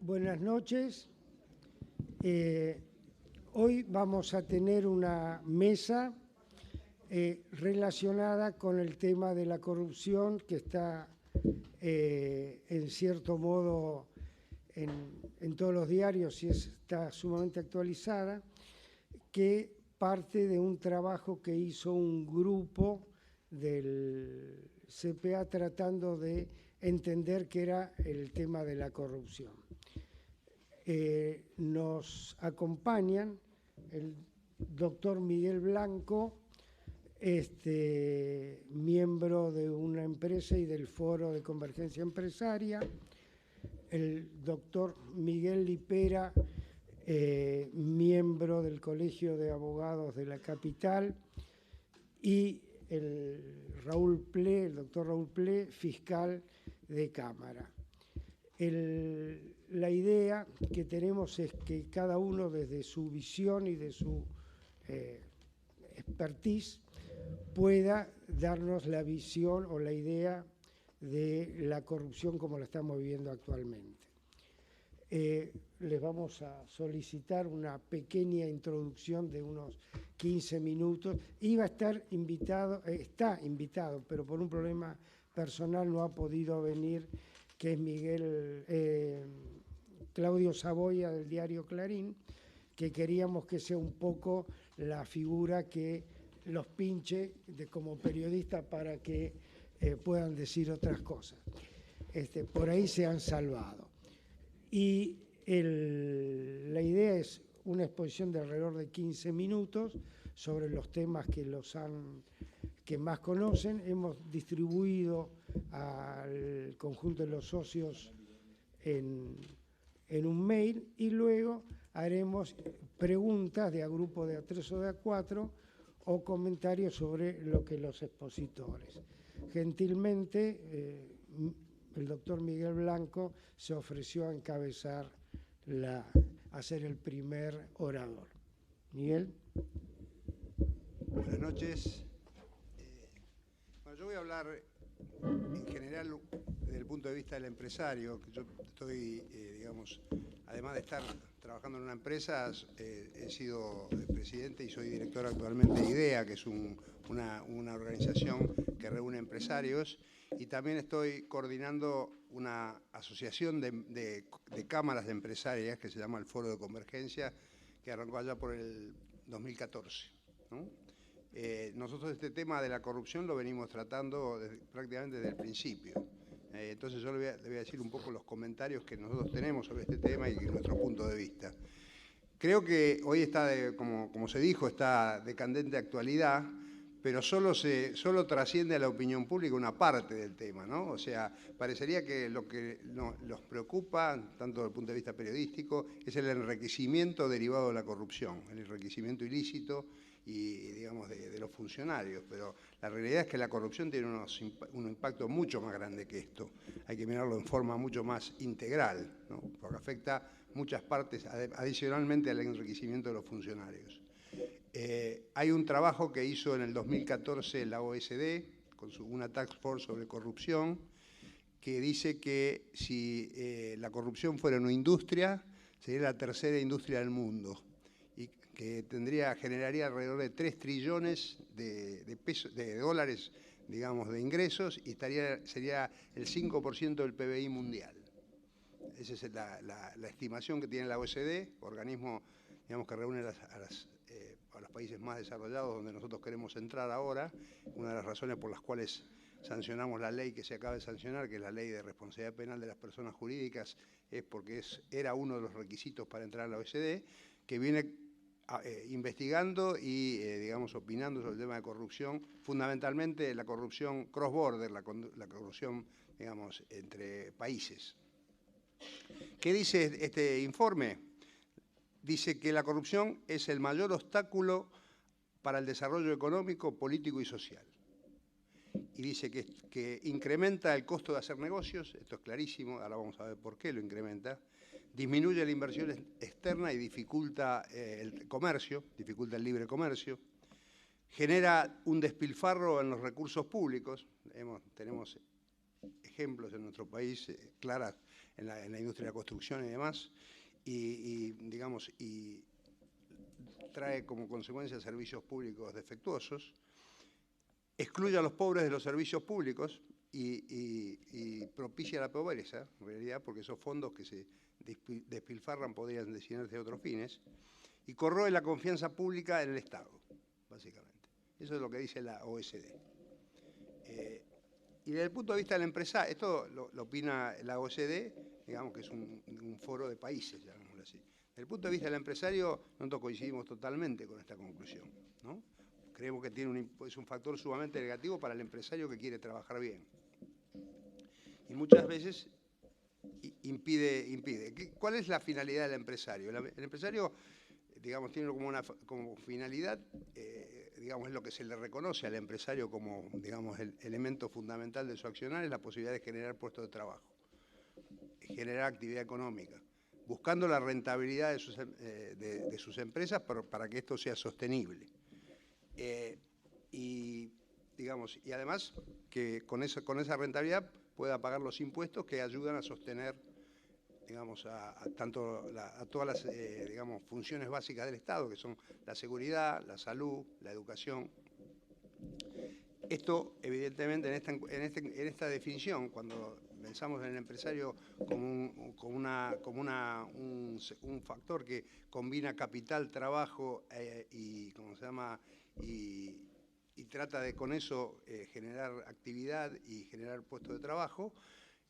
Buenas noches. Hoy vamos a tener una mesa relacionada con el tema de la corrupción que está en cierto modo en todos los diarios y está sumamente actualizada, que parte de un trabajo que hizo un grupo del CPA tratando de entender qué era el tema de la corrupción. Nos acompañan el doctor Miguel Blanco, miembro de una empresa y del Foro de Convergencia Empresaria, el doctor Miguel Lipera, miembro del Colegio de Abogados de la Capital, y el doctor Raúl Ple, fiscal de Cámara. La idea que tenemos es que cada uno desde su visión y de su expertise pueda darnos la visión o la idea de la corrupción como la estamos viviendo actualmente. Les vamos a solicitar una pequeña introducción de unos 15 minutos. Iba a estar invitado, está invitado, pero por un problema personal no ha podido venir, que es Claudio Saboya del diario Clarín, que queríamos que sea un poco la figura que los pinche como periodista para que puedan decir otras cosas. Por ahí se han salvado. Y la idea es una exposición de alrededor de 15 minutos sobre los temas que más conocen. Hemos distribuido al conjunto de los socios en un mail y luego haremos preguntas de a grupo de A3 o de A4 o comentarios sobre lo que los expositores. Gentilmente, el doctor Miguel Blanco se ofreció a encabezar, a ser el primer orador. Miguel. Buenas noches. Bueno, yo voy a hablar en general desde el punto de vista del empresario, que yo estoy, digamos, además de estar trabajando en una empresa, he sido presidente y soy director actualmente de IDEA, que es una organización que reúne empresarios, y también estoy coordinando una asociación de cámaras de empresarias que se llama el Foro de Convergencia, que arrancó allá por el 2014, ¿no? Nosotros este tema de la corrupción lo venimos tratando prácticamente desde el principio. Entonces yo le voy a decir un poco los comentarios que nosotros tenemos sobre este tema y nuestro punto de vista. Creo que hoy está, como se dijo, está de candente actualidad, pero solo trasciende a la opinión pública una parte del tema, ¿no? O sea, parecería que lo que nos preocupa, tanto desde el punto de vista periodístico, es el enriquecimiento derivado de la corrupción, el enriquecimiento ilícito y, digamos, de los funcionarios. Pero la realidad es que la corrupción tiene un impacto mucho más grande que esto. Hay que mirarlo en forma mucho más integral, ¿no? Porque afecta muchas partes, adicionalmente al enriquecimiento de los funcionarios. Hay un trabajo que hizo en el 2014 la OSD, con una task force sobre corrupción, que dice que si la corrupción fuera una industria, sería la tercera industria del mundo, y que generaría alrededor de 3 trillones de dólares, digamos, de ingresos, y sería el 5% del PBI mundial. Esa es la estimación que tiene la OSD, organismo, digamos, que reúne a los países más desarrollados, donde nosotros queremos entrar ahora. Una de las razones por las cuales sancionamos la ley que se acaba de sancionar, que es la ley de responsabilidad penal de las personas jurídicas, es porque era uno de los requisitos para entrar a la OECD, que viene investigando y, digamos, opinando sobre el tema de corrupción, fundamentalmente la corrupción cross-border, la corrupción, digamos, entre países. ¿Qué dice este informe? Dice que la corrupción es el mayor obstáculo para el desarrollo económico, político y social. Y dice que incrementa el costo de hacer negocios, esto es clarísimo, ahora vamos a ver por qué lo incrementa, disminuye la inversión externa y dificulta el comercio, dificulta el libre comercio, genera un despilfarro en los recursos públicos, tenemos ejemplos en nuestro país claras en la industria de la construcción y demás, digamos, y trae como consecuencia servicios públicos defectuosos, excluye a los pobres de los servicios públicos y propicia la pobreza, en realidad, porque esos fondos que se despilfarran podrían destinarse a otros fines, y corroe la confianza pública en el Estado, básicamente. Eso es lo que dice la OSD. Y desde el punto de vista del empresario, esto lo opina la OSD, digamos que es un foro de países, llamémoslo así. Desde el punto de vista del empresario, nosotros coincidimos totalmente con esta conclusión, ¿no? Creemos que es un factor sumamente negativo para el empresario que quiere trabajar bien. Y muchas veces impide. ¿Cuál es la finalidad del empresario? El empresario, digamos, tiene como finalidad, digamos, es lo que se le reconoce al empresario como, digamos, el elemento fundamental de su accionar, es la posibilidad de generar puestos de trabajo, generar actividad económica, buscando la rentabilidad de sus empresas para que esto sea sostenible. Y además que con esa rentabilidad pueda pagar los impuestos que ayudan a sostener, digamos, a todas las digamos, funciones básicas del Estado, que son la seguridad, la salud, la educación. Esto, evidentemente, en esta definición, cuando pensamos en el empresario como un factor que combina capital, trabajo y trata de con eso generar actividad y generar puestos de trabajo,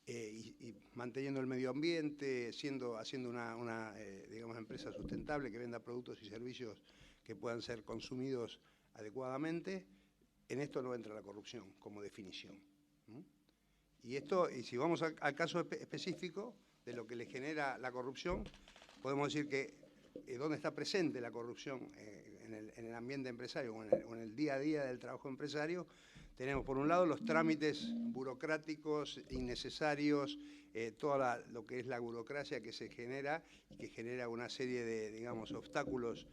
y manteniendo el medio ambiente, haciendo una digamos, empresa sustentable que venda productos y servicios que puedan ser consumidos adecuadamente. En esto no entra la corrupción como definición. Y si vamos al caso específico de lo que le genera la corrupción, podemos decir que dónde está presente la corrupción en el ambiente empresario o en el día a día del trabajo empresario. Tenemos por un lado los trámites burocráticos innecesarios, lo que es la burocracia que se genera y que genera una serie de, digamos, obstáculos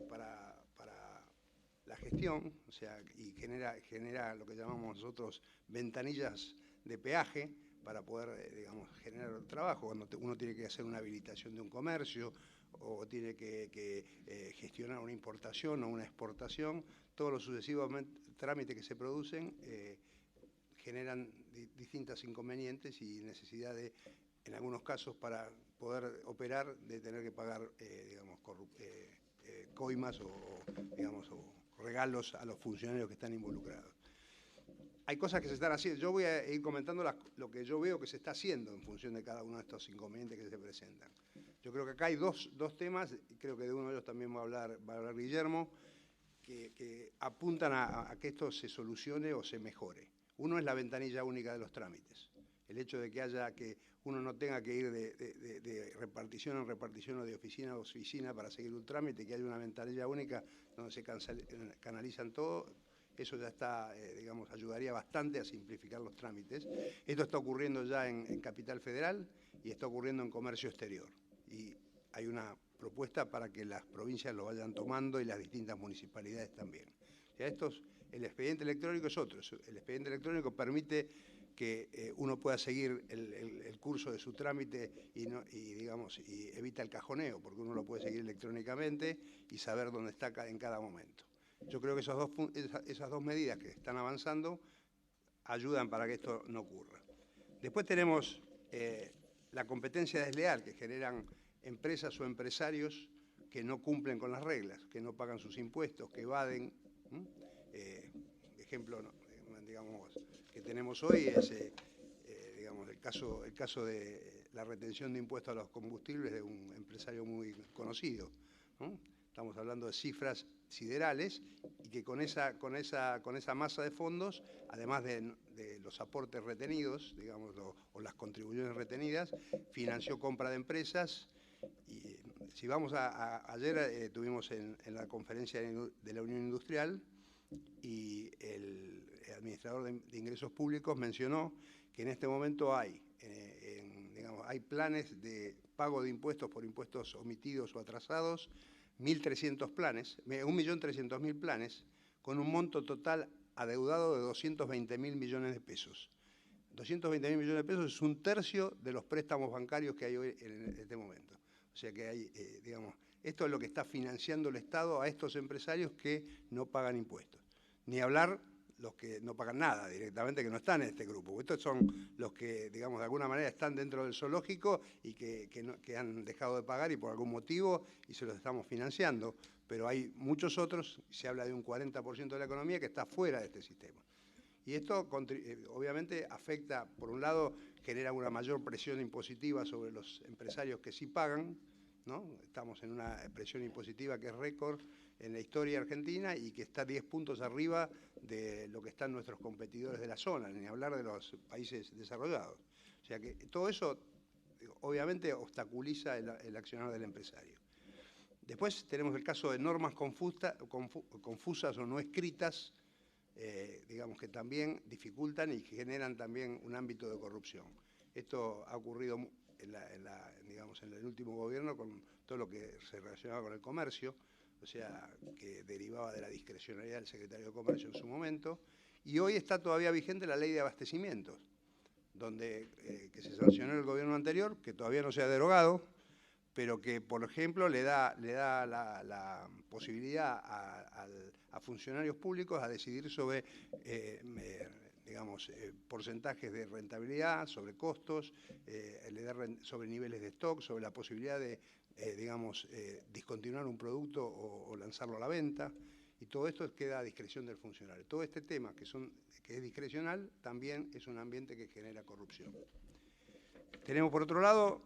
para la gestión, o sea, y genera lo que llamamos nosotros ventanillas de peaje para poder, digamos, generar trabajo. Cuando uno tiene que hacer una habilitación de un comercio o tiene que gestionar una importación o una exportación, todos los sucesivos trámites que se producen generan distintos inconvenientes y necesidad de, en algunos casos, para poder operar, de tener que pagar, digamos, coimas o regalos a los funcionarios que están involucrados. Hay cosas que se están haciendo. Yo voy a ir comentando lo que yo veo que se está haciendo en función de cada uno de estos inconvenientes que se presentan. Yo creo que acá hay dos temas, y creo que de uno de ellos también va a hablar Guillermo, que apuntan a que esto se solucione o se mejore. Uno es la ventanilla única de los trámites. El hecho de que uno no tenga que ir de repartición en repartición o de oficina a oficina para seguir un trámite, que haya una ventanilla única donde se canalizan todo. Eso ya está, digamos, ayudaría bastante a simplificar los trámites. Esto está ocurriendo ya en Capital Federal y está ocurriendo en comercio exterior. Y hay una propuesta para que las provincias lo vayan tomando y las distintas municipalidades también. O sea, el expediente electrónico es otro. El expediente electrónico permite que uno pueda seguir el curso de su trámite y evita el cajoneo, porque uno lo puede seguir electrónicamente y saber dónde está en cada momento. Yo creo que esas dos medidas que están avanzando ayudan para que esto no ocurra. Después tenemos la competencia desleal que generan empresas o empresarios que no cumplen con las reglas, que no pagan sus impuestos, que evaden. Ejemplo, digamos, que tenemos hoy es digamos, el caso de la retención de impuestos a los combustibles de un empresario muy conocido, ¿no? Estamos hablando de cifras siderales y que con esa masa de fondos, además de los aportes retenidos, digamos, o las contribuciones retenidas, financió compra de empresas. Y si vamos ayer estuvimos en la conferencia de la Unión Industrial y el administrador de ingresos públicos mencionó que en este momento hay planes de pago de impuestos por impuestos omitidos o atrasados, 1.300 planes, 1.300.000 planes, con un monto total adeudado de 220.000 millones de pesos. 220.000 millones de pesos es un tercio de los préstamos bancarios que hay hoy en este momento. O sea que hay, digamos, esto es lo que está financiando el Estado a estos empresarios que no pagan impuestos. Ni hablar los que no pagan nada directamente, que no están en este grupo. Estos son los que, digamos, de alguna manera están dentro del zoológico y que han dejado de pagar y por algún motivo y se los estamos financiando. Pero hay muchos otros, se habla de un 40% de la economía que está fuera de este sistema. Y esto obviamente afecta, por un lado, genera una mayor presión impositiva sobre los empresarios que sí pagan, ¿no? Estamos en una presión impositiva que es récord en la historia argentina y que está 10 puntos arriba de lo que están nuestros competidores de la zona, ni hablar de los países desarrollados. O sea que todo eso obviamente obstaculiza el accionar del empresario. Después tenemos el caso de normas confusas o no escritas, digamos que también dificultan y generan también un ámbito de corrupción. Esto ha ocurrido digamos, en el último gobierno con todo lo que se relacionaba con el comercio, o sea, que derivaba de la discrecionalidad del secretario de Comercio en su momento, y hoy está todavía vigente la ley de abastecimientos, donde que se sancionó en el gobierno anterior, que todavía no se ha derogado, pero que, por ejemplo, le da la posibilidad a funcionarios públicos a decidir sobre, digamos, porcentajes de rentabilidad, sobre costos, le da sobre niveles de stock, sobre la posibilidad de, digamos, discontinuar un producto o lanzarlo a la venta, y todo esto queda a discreción del funcionario. Todo este tema que es discrecional también es un ambiente que genera corrupción. Tenemos, por otro lado,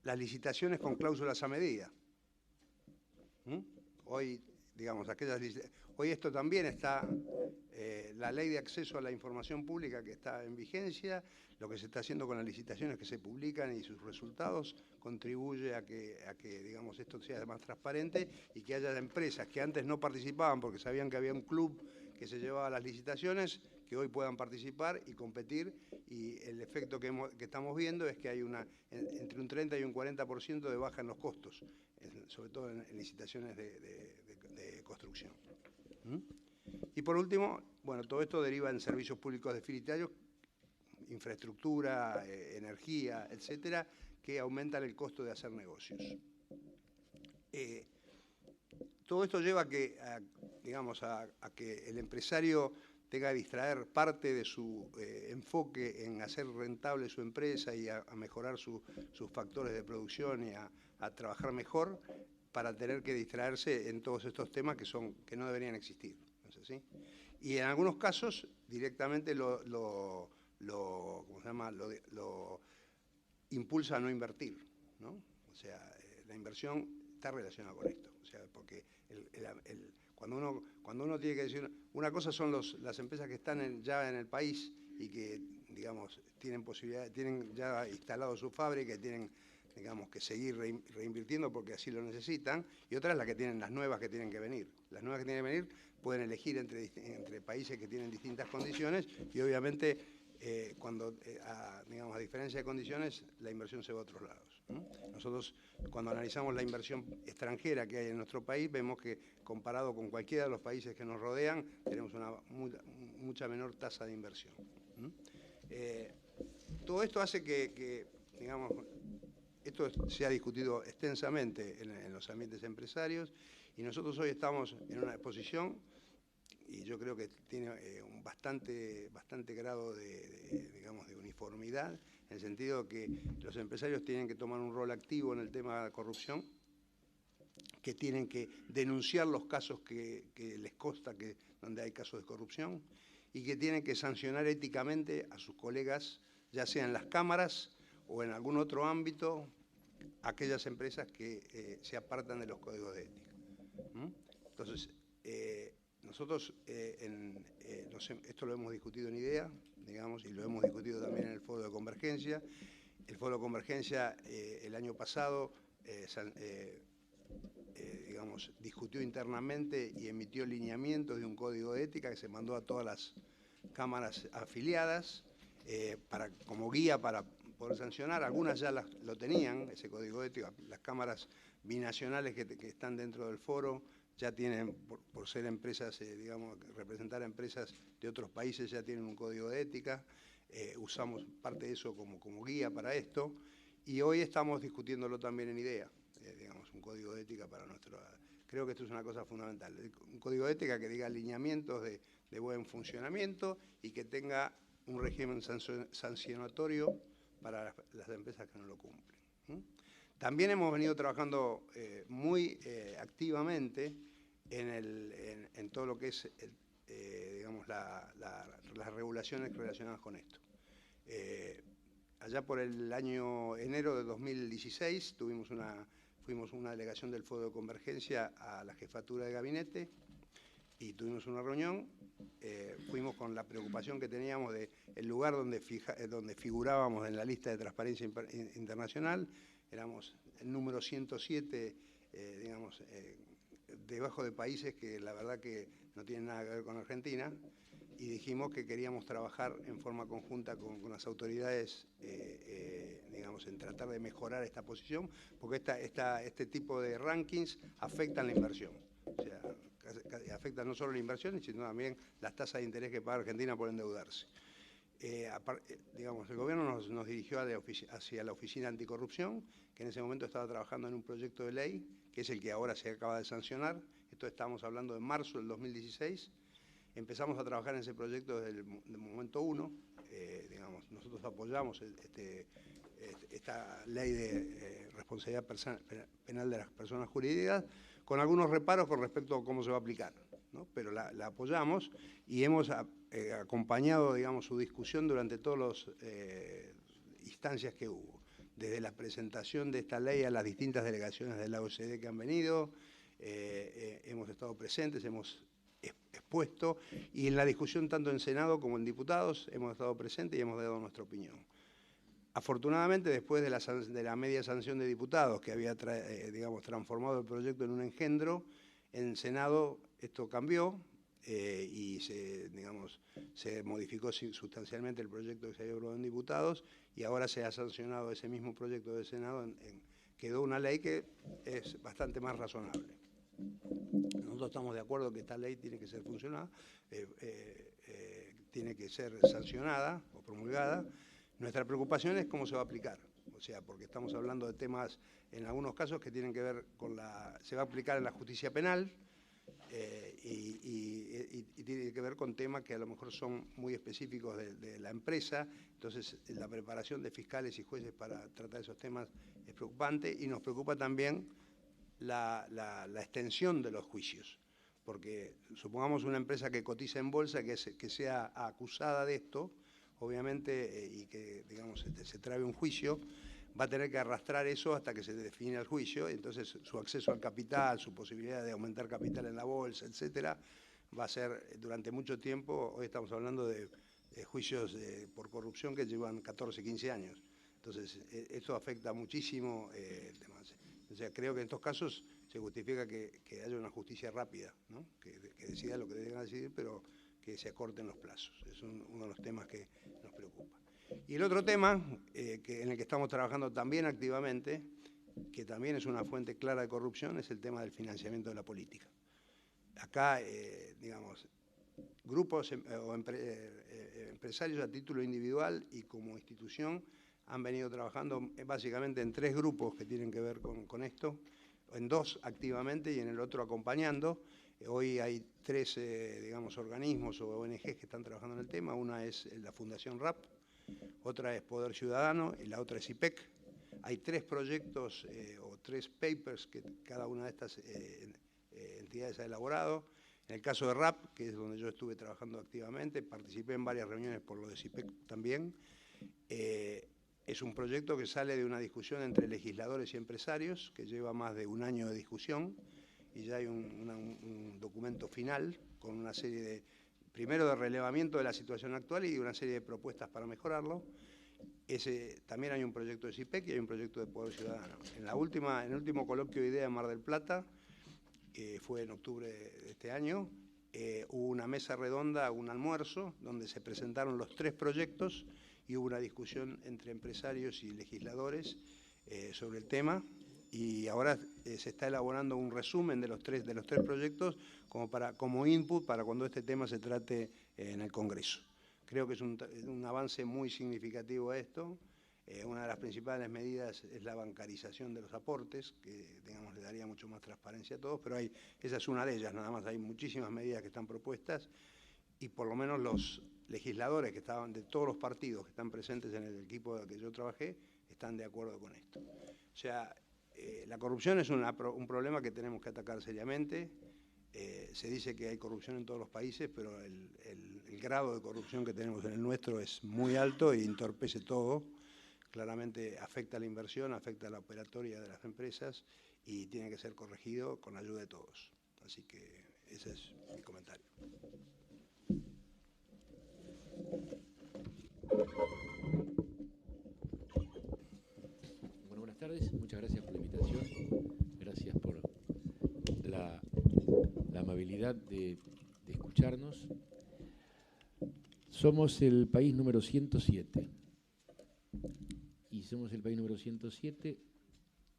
las licitaciones con cláusulas a medida. Hoy, digamos, hoy esto también está, la ley de acceso a la información pública que está en vigencia, lo que se está haciendo con las licitaciones que se publican y sus resultados contribuye a que digamos, esto sea más transparente y que haya empresas que antes no participaban porque sabían que había un club que se llevaba las licitaciones, que hoy puedan participar y competir, y el efecto que estamos viendo es que hay entre un 30 y un 40% de baja en los costos, sobre todo en licitaciones de construcción. Y por último, bueno, todo esto deriva en servicios públicos deficitarios, infraestructura, energía, etcétera, que aumentan el costo de hacer negocios. Todo esto lleva a que el empresario tenga que distraer parte de su enfoque en hacer rentable su empresa y a mejorar sus factores de producción y a trabajar mejor, para tener que distraerse en todos estos temas que no deberían existir, ¿no es así? Y en algunos casos directamente lo impulsa a no invertir, ¿no? O sea, la inversión está relacionada con esto, o sea, porque cuando uno tiene que decir, una cosa son las empresas que están ya en el país y que, digamos, tienen ya instalado su fábrica y tienen, digamos, que seguir reinvirtiendo porque así lo necesitan, y otra es la que tienen las nuevas que tienen que venir. Las nuevas que tienen que venir pueden elegir entre países que tienen distintas condiciones y obviamente digamos, a diferencia de condiciones, la inversión se va a otros lados, ¿no? Nosotros, cuando analizamos la inversión extranjera que hay en nuestro país, vemos que comparado con cualquiera de los países que nos rodean, tenemos una mucha menor tasa de inversión. Todo esto hace que, digamos, esto se ha discutido extensamente en los ambientes empresarios y nosotros hoy estamos en una posición, y yo creo que tiene un bastante grado digamos, de uniformidad, en el sentido que los empresarios tienen que tomar un rol activo en el tema de corrupción, que tienen que denunciar los casos que les consta donde hay casos de corrupción, y que tienen que sancionar éticamente a sus colegas, ya sea en las cámaras o en algún otro ámbito, aquellas empresas que se apartan de los códigos de ética. Entonces, nosotros esto lo hemos discutido en IDEA, digamos, y lo hemos discutido también en el Foro de Convergencia. El Foro de Convergencia el año pasado, digamos, discutió internamente y emitió lineamientos de un código de ética que se mandó a todas las cámaras afiliadas como guía para poder sancionar. Algunas ya lo tenían, ese código de ética. Las cámaras binacionales que están dentro del foro ya tienen, por ser empresas, digamos, representar a empresas de otros países, ya tienen un código de ética. usamos parte de eso como guía para esto, y hoy estamos discutiéndolo también en IDEA, digamos, un código de ética para nuestro... Creo que esto es una cosa fundamental, un código de ética que diga alineamientos de buen funcionamiento y que tenga un régimen sancionatorio para las empresas que no lo cumplen. También hemos venido trabajando muy activamente en todo lo que es, digamos, las regulaciones relacionadas con esto. Allá por el año enero de 2016 fuimos una delegación del Foro de Convergencia a la jefatura de gabinete y tuvimos una reunión. Fuimos con la preocupación que teníamos del lugar donde figurábamos en la lista de Transparencia Internacional. Éramos el número 107, digamos, debajo de países que la verdad que no tienen nada que ver con Argentina, y dijimos que queríamos trabajar en forma conjunta con las autoridades, digamos, en tratar de mejorar esta posición, porque este tipo de rankings afectan la inversión. O sea, afectan no solo la inversión, sino también las tasas de interés que paga Argentina por endeudarse. Digamos, el gobierno nos dirigió hacia la Oficina Anticorrupción, que en ese momento estaba trabajando en un proyecto de ley, que es el que ahora se acaba de sancionar. Esto estamos hablando de marzo del 2016. Empezamos a trabajar en ese proyecto desde el momento 1. Digamos, nosotros apoyamos esta ley de responsabilidad penal de las personas jurídicas, con algunos reparos con respecto a cómo se va a aplicar, ¿no? Pero la apoyamos y hemos acompañado, digamos, su discusión durante todas las instancias que hubo, desde la presentación de esta ley a las distintas delegaciones de la OCDE que han venido. Hemos estado presentes, hemos expuesto, y en la discusión tanto en Senado como en diputados hemos estado presentes y hemos dado nuestra opinión. Afortunadamente, después de la media sanción de diputados que había digamos, transformado el proyecto en un engendro, en Senado esto cambió y se modificó sustancialmente el proyecto que se había aprobado en diputados, y ahora se ha sancionado ese mismo proyecto de Senado, quedó una ley que es bastante más razonable. Nosotros estamos de acuerdo que esta ley tiene que ser funcionada, tiene que ser sancionada o promulgada. Nuestra preocupación es cómo se va a aplicar, o sea, porque estamos hablando de temas, en algunos casos, que tienen que ver con se va a aplicar en la justicia penal, y tiene que ver con temas que a lo mejor son muy específicos de la empresa. Entonces, la preparación de fiscales y jueces para tratar esos temas es preocupante, y nos preocupa también la extensión de los juicios, porque supongamos una empresa que cotiza en bolsa que sea acusada de esto, obviamente, y que, digamos, se trabe un juicio, va a tener que arrastrar eso hasta que se define el juicio. Entonces su acceso al capital, su posibilidad de aumentar capital en la bolsa, etcétera, va a ser durante mucho tiempo. Hoy estamos hablando de juicios por corrupción que llevan 14, 15 años. Entonces esto afecta muchísimo el tema. O sea, creo que en estos casos se justifica que haya una justicia rápida, ¿no? que decida lo que deben decidir, pero que se acorten los plazos. Es uno de los temas que nos preocupa. Y el otro tema en el que estamos trabajando también activamente, que también es una fuente clara de corrupción, es el tema del financiamiento de la política. Acá, digamos, grupos o empresarios a título individual y como institución han venido trabajando básicamente en 3 grupos que tienen que ver con esto, en 2 activamente y en el otro acompañando. Hoy hay 3, digamos, organismos o ONGs que están trabajando en el tema. Una es la Fundación RAP, otra es Poder Ciudadano y la otra es IPEC. Hay 3 proyectos o 3 papers que cada una de estas entidades ha elaborado. En el caso de RAP, que es donde yo estuve trabajando activamente, participé en varias reuniones por lo de CIPEC también. Es un proyecto que sale de una discusión entre legisladores y empresarios, que lleva más de un año de discusión, y ya hay un documento final con una serie primero de relevamiento de la situación actual y una serie de propuestas para mejorarlo. También hay un proyecto de CIPEC y hay un proyecto de Poder Ciudadano. En el último coloquio de IDEA en Mar del Plata, que fue en octubre de este año, hubo una mesa redonda, un almuerzo, donde se presentaron los 3 proyectos y hubo una discusión entre empresarios y legisladores sobre el tema, y ahora se está elaborando un resumen de los tres proyectos como input para cuando este tema se trate en el Congreso. creo que es un avance muy significativo esto. Una de las principales medidas es la bancarización de los aportes, que digamos, le daría mucho más transparencia a todos, pero esa es una de ellas, nada más. Hay muchísimas medidas que están propuestas y por lo menos los legisladores que estaban de todos los partidos que están presentes en el equipo que yo trabajé están de acuerdo con esto. O sea, la corrupción es un problema que tenemos que atacar seriamente. Se dice que hay corrupción en todos los países, pero el grado de corrupción que tenemos en el nuestro es muy alto y entorpece todo. Claramente afecta a la inversión, afecta a la operatoria de las empresas y tiene que ser corregido con la ayuda de todos. Así que ese es mi comentario. Bueno, buenas tardes, muchas gracias por la invitación, gracias por la amabilidad de escucharnos. Somos el país número 107 y somos el país número 107,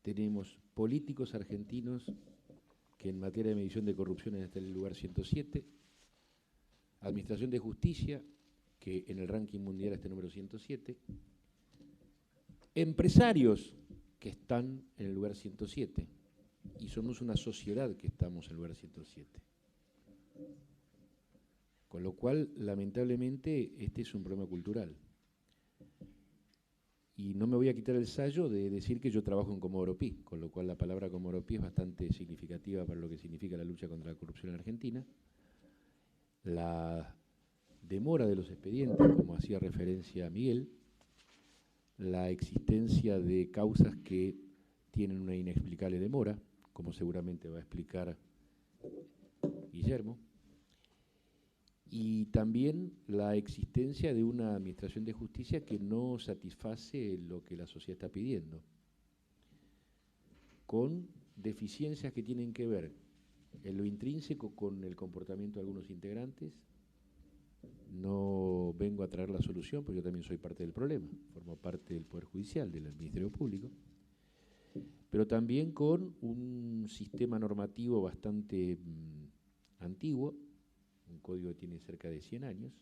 tenemos políticos argentinos que en materia de medición de corrupción están en el lugar 107, Administración de Justicia, que en el ranking mundial está en el número 107, empresarios que están en el lugar 107, y somos una sociedad que estamos en el lugar 107. Con lo cual, lamentablemente, este es un problema cultural. Y no me voy a quitar el sayo de decir que yo trabajo en Comodoro Pi, con lo cual la palabra Comodoro Pi es bastante significativa para lo que significa la lucha contra la corrupción en Argentina. La demora de los expedientes, como hacía referencia Miguel, la existencia de causas que tienen una inexplicable demora, como seguramente va a explicar Guillermo, y también la existencia de una administración de justicia que no satisface lo que la sociedad está pidiendo, con deficiencias que tienen que ver en lo intrínseco con el comportamiento de algunos integrantes. No vengo a traer la solución, porque yo también soy parte del problema, formo parte del Poder Judicial, del Ministerio Público, pero también con un sistema normativo bastante antiguo, un código que tiene cerca de 100 años,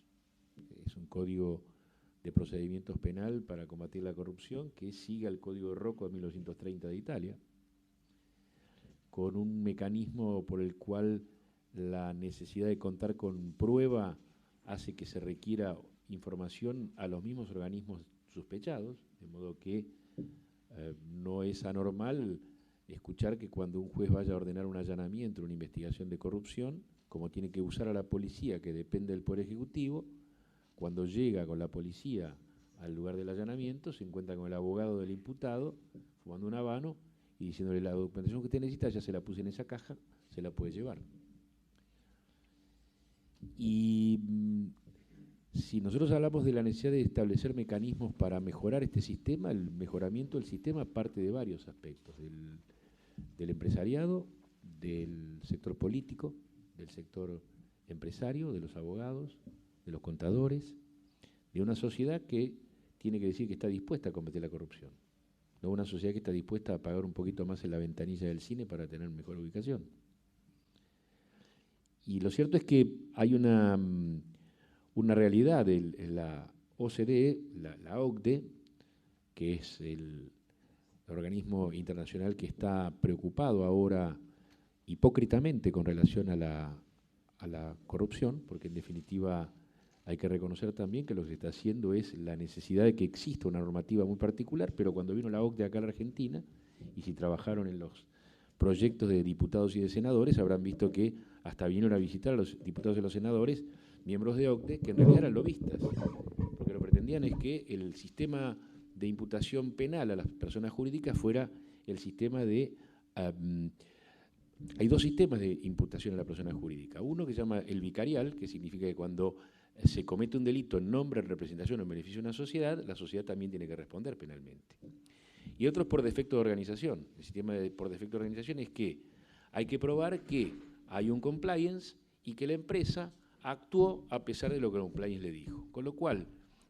es un código de procedimientos penal para combatir la corrupción que sigue al Código de Rocco de 1930 de Italia, con un mecanismo por el cual la necesidad de contar con prueba hace que se requiera información a los mismos organismos sospechados, de modo que no es anormal escuchar que cuando un juez vaya a ordenar un allanamiento, una investigación de corrupción, como tiene que usar a la policía, que depende del Poder Ejecutivo, cuando llega con la policía al lugar del allanamiento, se encuentra con el abogado del imputado, fumando un habano y diciéndole: la documentación que usted necesita ya se la puse en esa caja, se la puede llevar. Y si nosotros hablamos de la necesidad de establecer mecanismos para mejorar este sistema, el mejoramiento del sistema parte de varios aspectos, del empresariado, del sector político, del sector empresario, de los abogados, de los contadores, de una sociedad que tiene que decir que está dispuesta a combatir la corrupción, no una sociedad que está dispuesta a pagar un poquito más en la ventanilla del cine para tener mejor ubicación. Y lo cierto es que hay una realidad en la OCDE, la OCDE, que es el organismo internacional que está preocupado ahora hipócritamente con relación a la corrupción, porque en definitiva hay que reconocer también que lo que se está haciendo es la necesidad de que exista una normativa muy particular, pero cuando vino la OCDE acá a la Argentina, y si trabajaron en los proyectos de diputados y de senadores, habrán visto que hasta vinieron a visitar a los diputados y a los senadores miembros de OCDE, que en realidad eran lobistas, porque lo que pretendían es que el sistema de imputación penal a las personas jurídicas fuera el sistema de... hay dos sistemas de imputación a la persona jurídica. Uno que se llama el vicarial, que significa que cuando se comete un delito en nombre, en representación o en beneficio de una sociedad, la sociedad también tiene que responder penalmente. Y otro es por defecto de organización. El sistema por defecto de organización es que hay que probar que hay un compliance y que la empresa actuó a pesar de lo que el compliance le dijo. Con lo cual,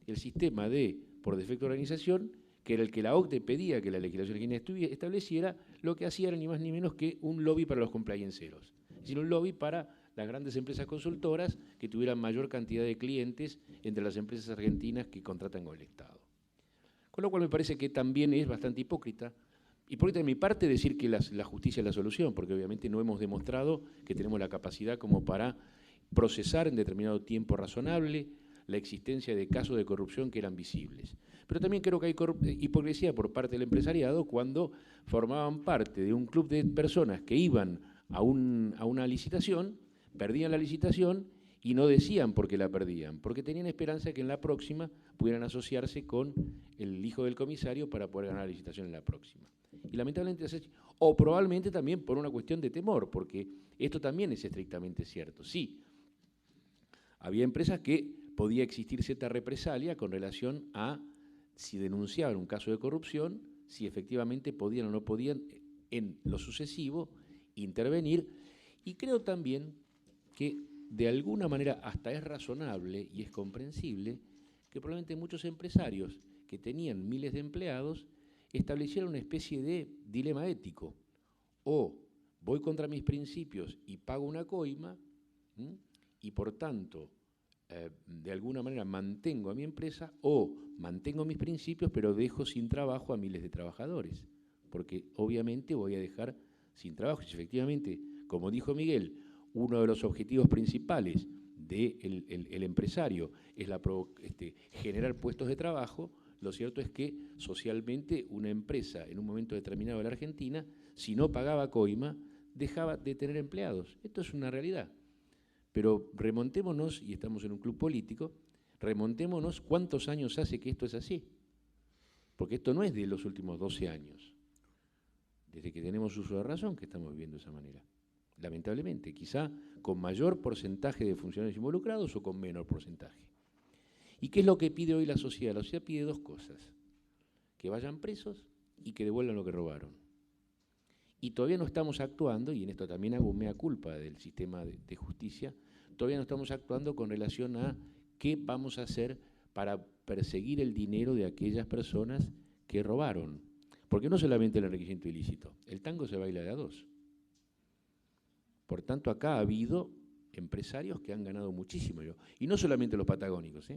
el sistema de por defecto de organización, que era el que la OCDE pedía que la legislación argentina estableciera, lo que hacía era ni más ni menos que un lobby para los complianceros. Es decir, un lobby para las grandes empresas consultoras que tuvieran mayor cantidad de clientes entre las empresas argentinas que contratan con el Estado. Con lo cual me parece que también es bastante hipócrita. Hipócrita de mi parte decir que la justicia es la solución, porque obviamente no hemos demostrado que tenemos la capacidad como para procesar en determinado tiempo razonable la existencia de casos de corrupción que eran visibles. Pero también creo que hay hipocresía por parte del empresariado cuando formaban parte de un club de personas que iban a una licitación, perdían la licitación y no decían por qué la perdían, porque tenían esperanza de que en la próxima pudieran asociarse con el hijo del comisario para poder ganar la licitación en la próxima. Y lamentablemente, o probablemente también por una cuestión de temor, porque esto también es estrictamente cierto. Sí, había empresas que podía existir cierta represalia con relación a si denunciaban un caso de corrupción, si efectivamente podían o no podían en lo sucesivo intervenir. Y creo también que de alguna manera hasta es razonable y es comprensible que probablemente muchos empresarios que tenían miles de empleados establecieron una especie de dilema ético. O voy contra mis principios y pago una coima, y por tanto, de alguna manera mantengo a mi empresa, o mantengo mis principios pero dejo sin trabajo a miles de trabajadores, porque obviamente voy a dejar sin trabajo. Si efectivamente, como dijo Miguel, uno de los objetivos principales del empresario es generar puestos de trabajo, lo cierto es que socialmente una empresa en un momento determinado de la Argentina, si no pagaba coima, dejaba de tener empleados. Esto es una realidad. Pero remontémonos, y estamos en un club político, remontémonos cuántos años hace que esto es así. Porque esto no es de los últimos 12 años. Desde que tenemos uso de razón que estamos viviendo de esa manera. Lamentablemente, quizá con mayor porcentaje de funcionarios involucrados o con menor porcentaje. ¿Y qué es lo que pide hoy la sociedad? La sociedad pide dos cosas: que vayan presos y que devuelvan lo que robaron. Y todavía no estamos actuando, y en esto también hago mea culpa del sistema de justicia, todavía no estamos actuando con relación a qué vamos a hacer para perseguir el dinero de aquellas personas que robaron. Porque no solamente el enriquecimiento ilícito, el tango se baila de a dos. Por tanto, acá ha habido empresarios que han ganado muchísimo, y no solamente los patagónicos,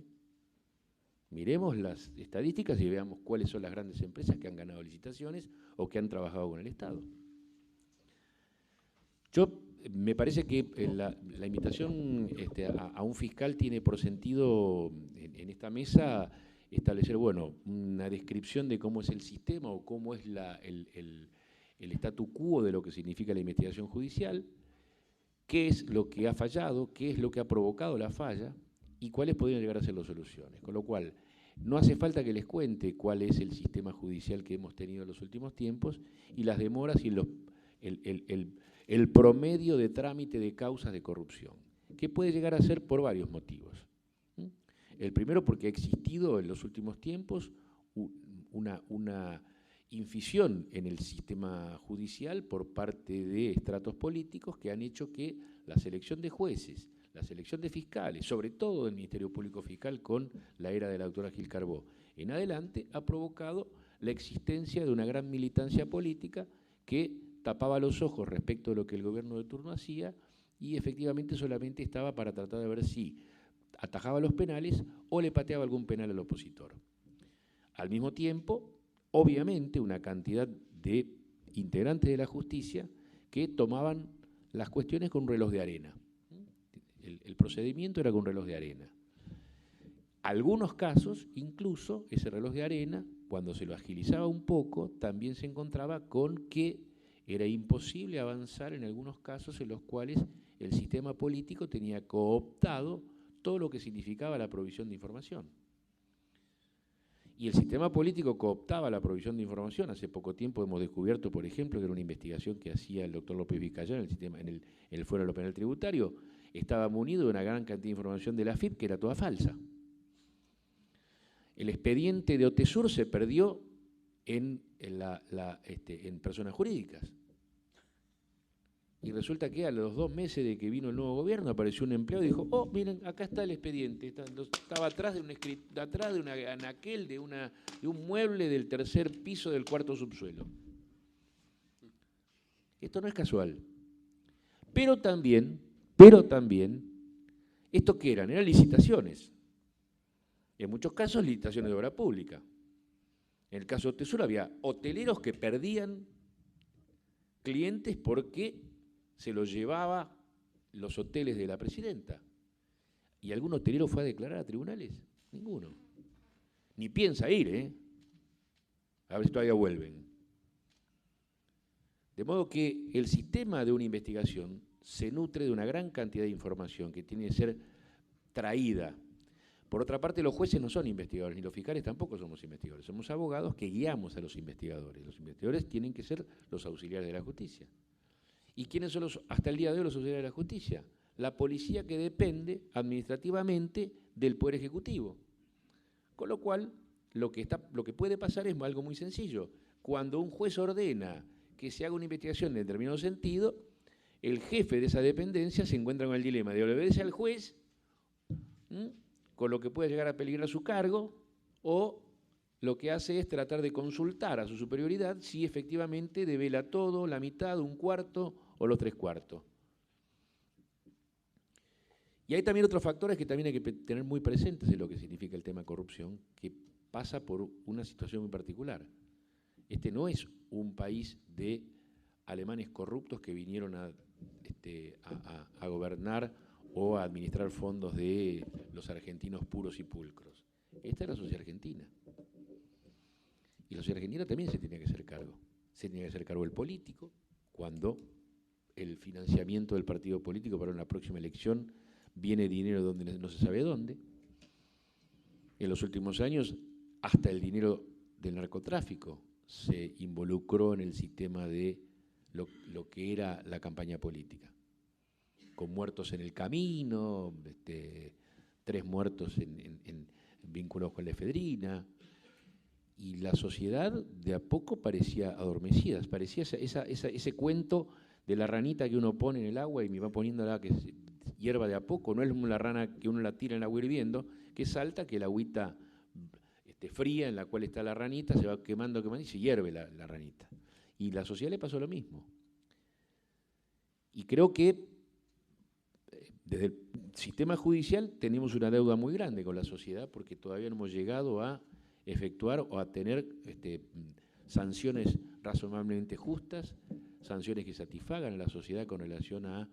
Miremos las estadísticas y veamos cuáles son las grandes empresas que han ganado licitaciones o que han trabajado con el Estado. Me parece que la invitación a un fiscal tiene por sentido en esta mesa establecer, bueno, una descripción de cómo es el sistema o cómo es el statu quo de lo que significa la investigación judicial, qué es lo que ha fallado, qué es lo que ha provocado la falla y cuáles podrían llegar a ser las soluciones. Con lo cual, no hace falta que les cuente cuál es el sistema judicial que hemos tenido en los últimos tiempos y las demoras y el promedio de trámite de causas de corrupción, que puede llegar a ser por varios motivos. El primero, porque ha existido en los últimos tiempos una infisión en el sistema judicial por parte de estratos políticos que han hecho que la selección de jueces, la selección de fiscales, sobre todo del Ministerio Público Fiscal con la era de la doctora Gil Carbó en adelante, ha provocado la existencia de una gran militancia política que tapaba los ojos respecto de lo que el gobierno de turno hacía y efectivamente solamente estaba para tratar de ver si atajaba los penales o le pateaba algún penal al opositor. Al mismo tiempo, obviamente, una cantidad de integrantes de la justicia que tomaban las cuestiones con un reloj de arena. El procedimiento era con un reloj de arena. Algunos casos, incluso, ese reloj de arena, cuando se lo agilizaba un poco, también se encontraba con que era imposible avanzar en algunos casos en los cuales el sistema político tenía cooptado todo lo que significaba la provisión de información. Y el sistema político cooptaba la provisión de información. Hace poco tiempo hemos descubierto, por ejemplo, que era una investigación que hacía el doctor López Vizcayán en el Fuero de lo Penal Tributario, estaba munido de una gran cantidad de información de la AFIP que era toda falsa. El expediente de OTESUR se perdió en personas jurídicas. Y resulta que a los 2 meses de que vino el nuevo gobierno apareció un empleado y dijo, oh, miren, acá está el expediente, estaba atrás de un anaquel, de un mueble del 3er piso del 4º subsuelo. Esto no es casual. Pero también Pero también, ¿esto qué eran? Eran licitaciones. En muchos casos, licitaciones de obra pública. En el caso de Tesoro había hoteleros que perdían clientes porque se los llevaba los hoteles de la presidenta. ¿Y algún hotelero fue a declarar a tribunales? Ninguno. Ni piensa ir, ¿eh? A ver si todavía vuelven. De modo que el sistema de una investigación se nutre de una gran cantidad de información que tiene que ser traída. Por otra parte, los jueces no son investigadores, ni los fiscales tampoco somos investigadores. Somos abogados que guiamos a los investigadores. Los investigadores tienen que ser los auxiliares de la justicia. ¿Y quiénes son hasta el día de hoy los auxiliares de la justicia? La policía, que depende administrativamente del Poder Ejecutivo. Con lo cual, lo que puede pasar es algo muy sencillo. Cuando un juez ordena que se haga una investigación en determinado sentido, el jefe de esa dependencia se encuentra con el dilema de obedecer al juez, con lo que puede llegar a peligrar su cargo, o lo que hace es tratar de consultar a su superioridad si efectivamente devela todo, la mitad, un cuarto o los 3/4. Y hay también otros factores que también hay que tener muy presentes en lo que significa el tema corrupción, que pasa por una situación muy particular. Este no es un país de alemanes corruptos que vinieron a gobernar o a administrar fondos de los argentinos puros y pulcros. Esta es la sociedad argentina. Y la sociedad argentina también se tiene que hacer cargo. Se tiene que hacer cargo el político cuando el financiamiento del partido político para una próxima elección viene dinero donde no se sabe dónde. En los últimos años, hasta el dinero del narcotráfico se involucró en el sistema de lo que era la campaña política, con muertos en el camino, 3 muertos vinculados con la efedrina, y la sociedad de a poco parecía adormecida, parecía ese cuento de la ranita que uno pone en el agua y me va poniendo la que hierva de a poco, no es la rana que uno la tira en el agua hirviendo, que salta, que el agüita fría en la cual está la ranita se va quemando y se hierve la ranita. Y la sociedad le pasó lo mismo. Y creo que desde el sistema judicial tenemos una deuda muy grande con la sociedad porque todavía no hemos llegado a efectuar o a tener sanciones razonablemente justas, sanciones que satisfagan a la sociedad con relación a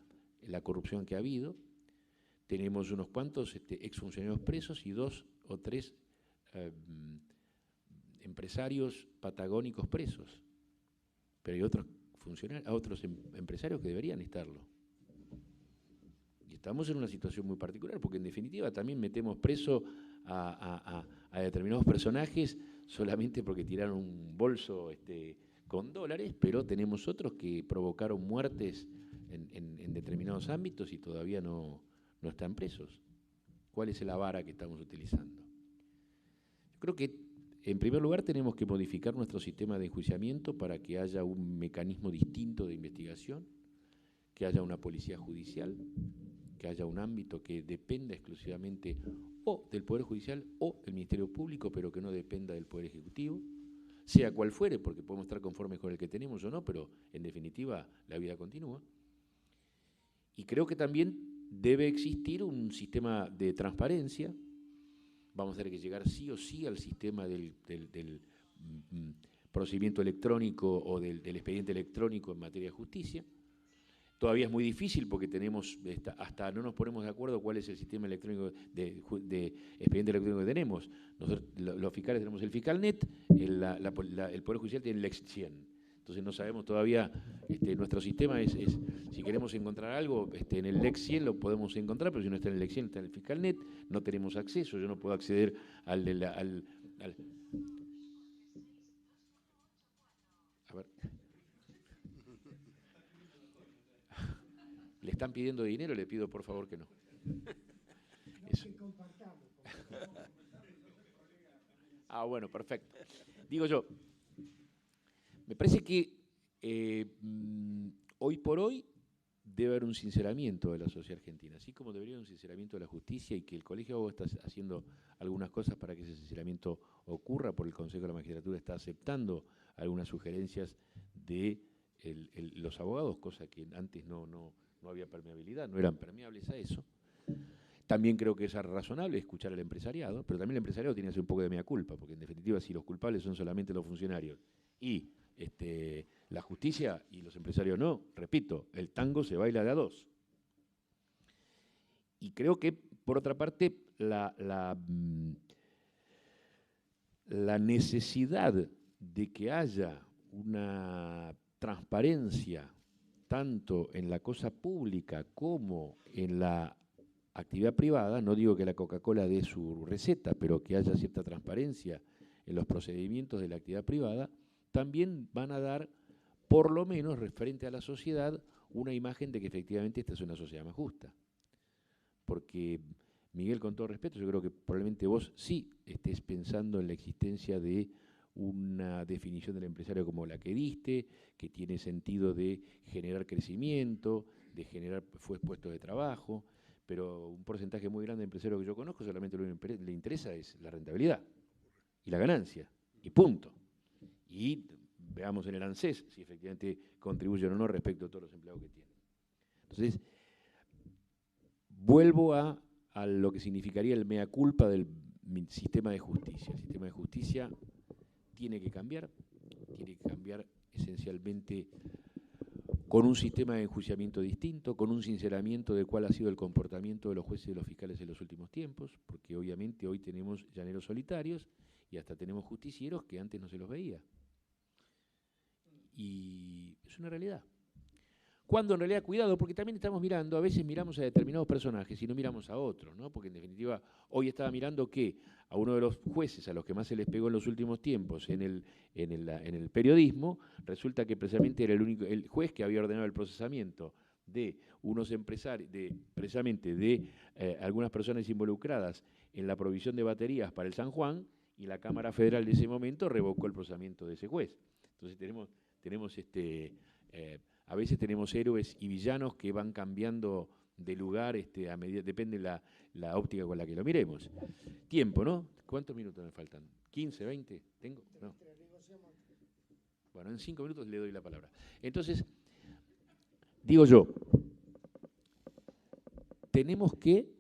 la corrupción que ha habido. Tenemos unos cuantos exfuncionarios presos y 2 o 3 empresarios patagónicos presos, pero hay otros empresarios que deberían estarlo. Y estamos en una situación muy particular, porque en definitiva también metemos preso a determinados personajes solamente porque tiraron un bolso con dólares, pero tenemos otros que provocaron muertes en determinados ámbitos y todavía no están presos. ¿Cuál es la vara que estamos utilizando? Yo creo que, en primer lugar, tenemos que modificar nuestro sistema de enjuiciamiento para que haya un mecanismo distinto de investigación, que haya una policía judicial, que haya un ámbito que dependa exclusivamente o del Poder Judicial o del Ministerio Público, pero que no dependa del Poder Ejecutivo, sea cual fuere, porque podemos estar conformes con el que tenemos o no, pero en definitiva la vida continúa. Y creo que también debe existir un sistema de transparencia. Vamos a tener que llegar sí o sí al sistema del procedimiento electrónico o del expediente electrónico en materia de justicia. Todavía es muy difícil porque tenemos, hasta no nos ponemos de acuerdo cuál es el sistema electrónico de expediente electrónico que tenemos. Nosotros, los fiscales tenemos el FiscalNet, el Poder Judicial tiene el Lex100. Entonces no sabemos todavía, nuestro sistema es si queremos encontrar algo, en el Lex100 lo podemos encontrar, pero si no está en el Lex100 está en el FiscalNet, no tenemos acceso, yo no puedo acceder al a ver. ¿Le están pidiendo dinero? Le pido por favor que no. Eso. Bueno, perfecto. Digo yo, me parece que hoy por hoy debe haber un sinceramiento de la sociedad argentina, así como debería haber un sinceramiento de la justicia y que el Colegio de Abogados está haciendo algunas cosas para que ese sinceramiento ocurra, por el Consejo de la Magistratura está aceptando algunas sugerencias de los abogados, cosa que antes no no había permeabilidad, no eran permeables a eso. También creo que es razonable escuchar al empresariado, pero también el empresariado tiene que hacer un poco de mea culpa, porque en definitiva si los culpables son solamente los funcionarios y la justicia y los empresarios no, repito, el tango se baila de a dos. Y creo que, por otra parte, la necesidad de que haya una transparencia tanto en la cosa pública como en la actividad privada, no digo que la Coca-Cola dé su receta, pero que haya cierta transparencia en los procedimientos de la actividad privada, también van a dar, por lo menos referente a la sociedad, una imagen de que efectivamente esta es una sociedad más justa. Porque, Miguel, con todo respeto, yo creo que probablemente vos sí estés pensando en la existencia de una definición del empresario como la que diste, que tiene sentido de generar crecimiento, de generar puestos de trabajo, pero un porcentaje muy grande de empresarios que yo conozco solamente lo que le interesa es la rentabilidad y la ganancia, y punto. Y veamos en el ANSES si efectivamente contribuyen o no respecto a todos los empleados que tienen. Entonces, vuelvo a lo que significaría el mea culpa del sistema de justicia. El sistema de justicia tiene que cambiar esencialmente con un sistema de enjuiciamiento distinto, con un sinceramiento de cuál ha sido el comportamiento de los jueces y de los fiscales en los últimos tiempos, porque obviamente hoy tenemos llaneros solitarios y hasta tenemos justicieros que antes no se los veía. Y es una realidad. Cuando en realidad, cuidado, porque también estamos mirando, a veces miramos a determinados personajes y no miramos a otros, ¿no? Porque en definitiva, hoy estaba mirando que a uno de los jueces a los que más se les pegó en los últimos tiempos en el periodismo, resulta que precisamente era el juez que había ordenado el procesamiento de unos empresarios, precisamente de algunas personas involucradas en la provisión de baterías para el San Juan, y la Cámara Federal de ese momento revocó el procesamiento de ese juez. Entonces tenemos a veces tenemos héroes y villanos que van cambiando de lugar a medida, depende la óptica con la que lo miremos. Tiempo, ¿no? ¿Cuántos minutos me faltan? ¿15, 20? ¿Tengo? No. Bueno, en 5 minutos le doy la palabra. Entonces, digo yo, tenemos que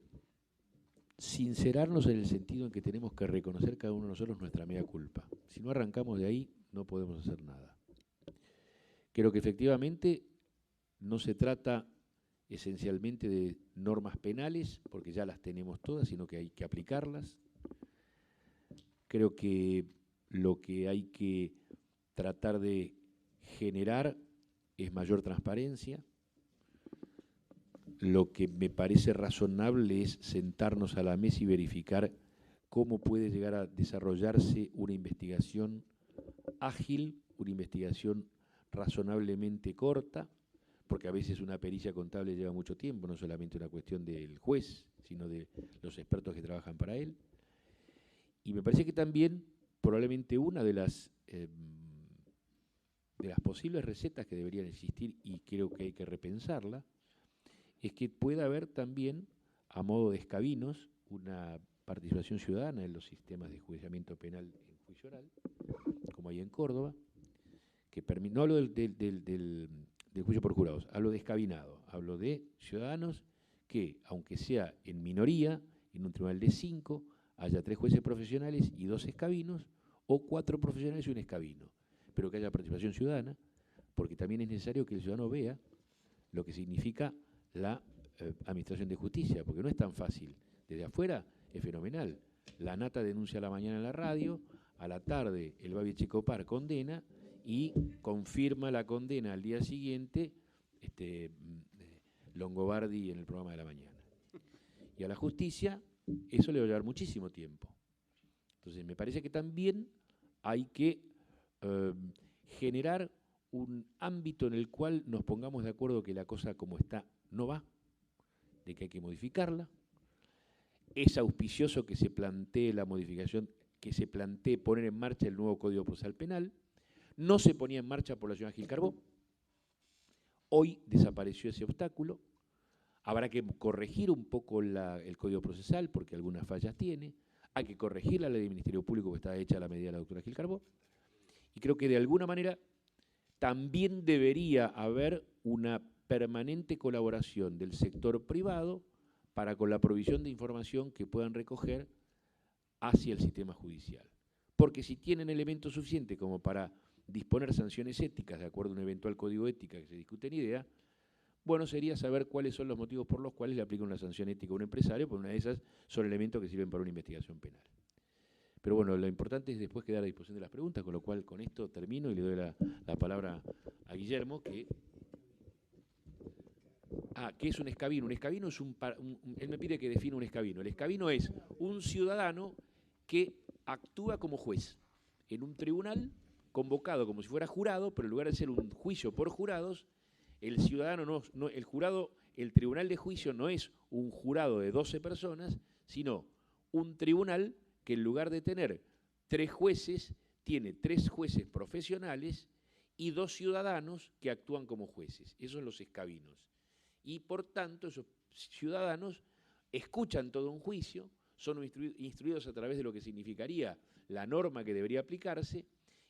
sincerarnos en el sentido en que tenemos que reconocer cada uno de nosotros nuestra mea culpa. Si no arrancamos de ahí, no podemos hacer nada. Creo que efectivamente no se trata esencialmente de normas penales, porque ya las tenemos todas, sino que hay que aplicarlas. Creo que lo que hay que tratar de generar es mayor transparencia. Lo que me parece razonable es sentarnos a la mesa y verificar cómo puede llegar a desarrollarse una investigación ágil, una investigación razonablemente corta, porque a veces una pericia contable lleva mucho tiempo, no solamente una cuestión del juez, sino de los expertos que trabajan para él. Y me parece que también, probablemente una de las posibles recetas que deberían existir, y creo que hay que repensarla, es que pueda haber también, a modo de escabinos, una participación ciudadana en los sistemas de enjuiciamiento penal en juicio oral, como hay en Córdoba, que no hablo del juicio por jurados, hablo de escabinado, hablo de ciudadanos que, aunque sea en minoría, en un tribunal de 5, haya 3 jueces profesionales y 2 escabinos, o 4 profesionales y un escabino, pero que haya participación ciudadana, porque también es necesario que el ciudadano vea lo que significa la administración de justicia, porque no es tan fácil. Desde afuera es fenomenal. La Nata denuncia a la mañana en la radio, a la tarde el Babi Checopar condena y confirma la condena al día siguiente Longobardi en el programa de la mañana. Y a la justicia eso le va a llevar muchísimo tiempo. Entonces me parece que también hay que generar un ámbito en el cual nos pongamos de acuerdo que la cosa como está no va, de que hay que modificarla. Es auspicioso que se plantee la modificación, que se plantee poner en marcha el nuevo Código Procesal Penal. No se ponía en marcha por la señora Gil Carbó. Hoy desapareció ese obstáculo. Habrá que corregir un poco el Código Procesal porque algunas fallas tiene. Hay que corregir la ley del Ministerio Público que está hecha a la medida de la doctora Gil Carbó. Y creo que de alguna manera también debería haber una permanente colaboración del sector privado para con la provisión de información que puedan recoger hacia el sistema judicial. Porque si tienen elementos suficientes como para disponer sanciones éticas de acuerdo a un eventual código ética que se discute en idea, bueno sería saber cuáles son los motivos por los cuales le aplican una sanción ética a un empresario, porque una de esas son elementos que sirven para una investigación penal. Pero bueno, lo importante es después quedar a disposición de las preguntas, con lo cual con esto termino y le doy la palabra a Guillermo, que ¿qué es un escabino? Un escabino es él me pide que defina un escabino. El escabino es un ciudadano que actúa como juez en un tribunal, convocado como si fuera jurado, pero en lugar de ser un juicio por jurados, el ciudadano el tribunal de juicio no es un jurado de 12 personas, sino un tribunal que en lugar de tener 3 jueces, tiene 3 jueces profesionales y 2 ciudadanos que actúan como jueces. Esos son los escabinos. Y por tanto, esos ciudadanos escuchan todo un juicio, son instruidos a través de lo que significaría la norma que debería aplicarse,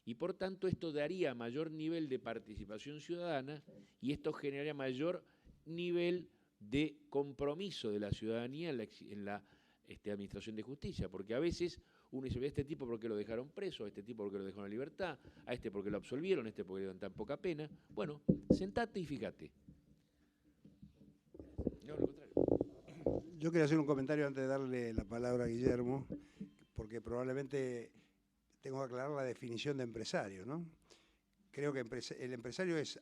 y por tanto esto daría mayor nivel de participación ciudadana y esto generaría mayor nivel de compromiso de la ciudadanía en la administración de justicia, porque a veces uno dice, este tipo porque lo dejaron preso, a este tipo porque lo dejaron en libertad, a este porque lo absolvieron, a este porque le dan tan poca pena. Bueno, sentate y fíjate. No, lo contrario. Yo quería hacer un comentario antes de darle la palabra a Guillermo, porque probablemente tengo que aclarar la definición de empresario, ¿no? Creo que el empresario es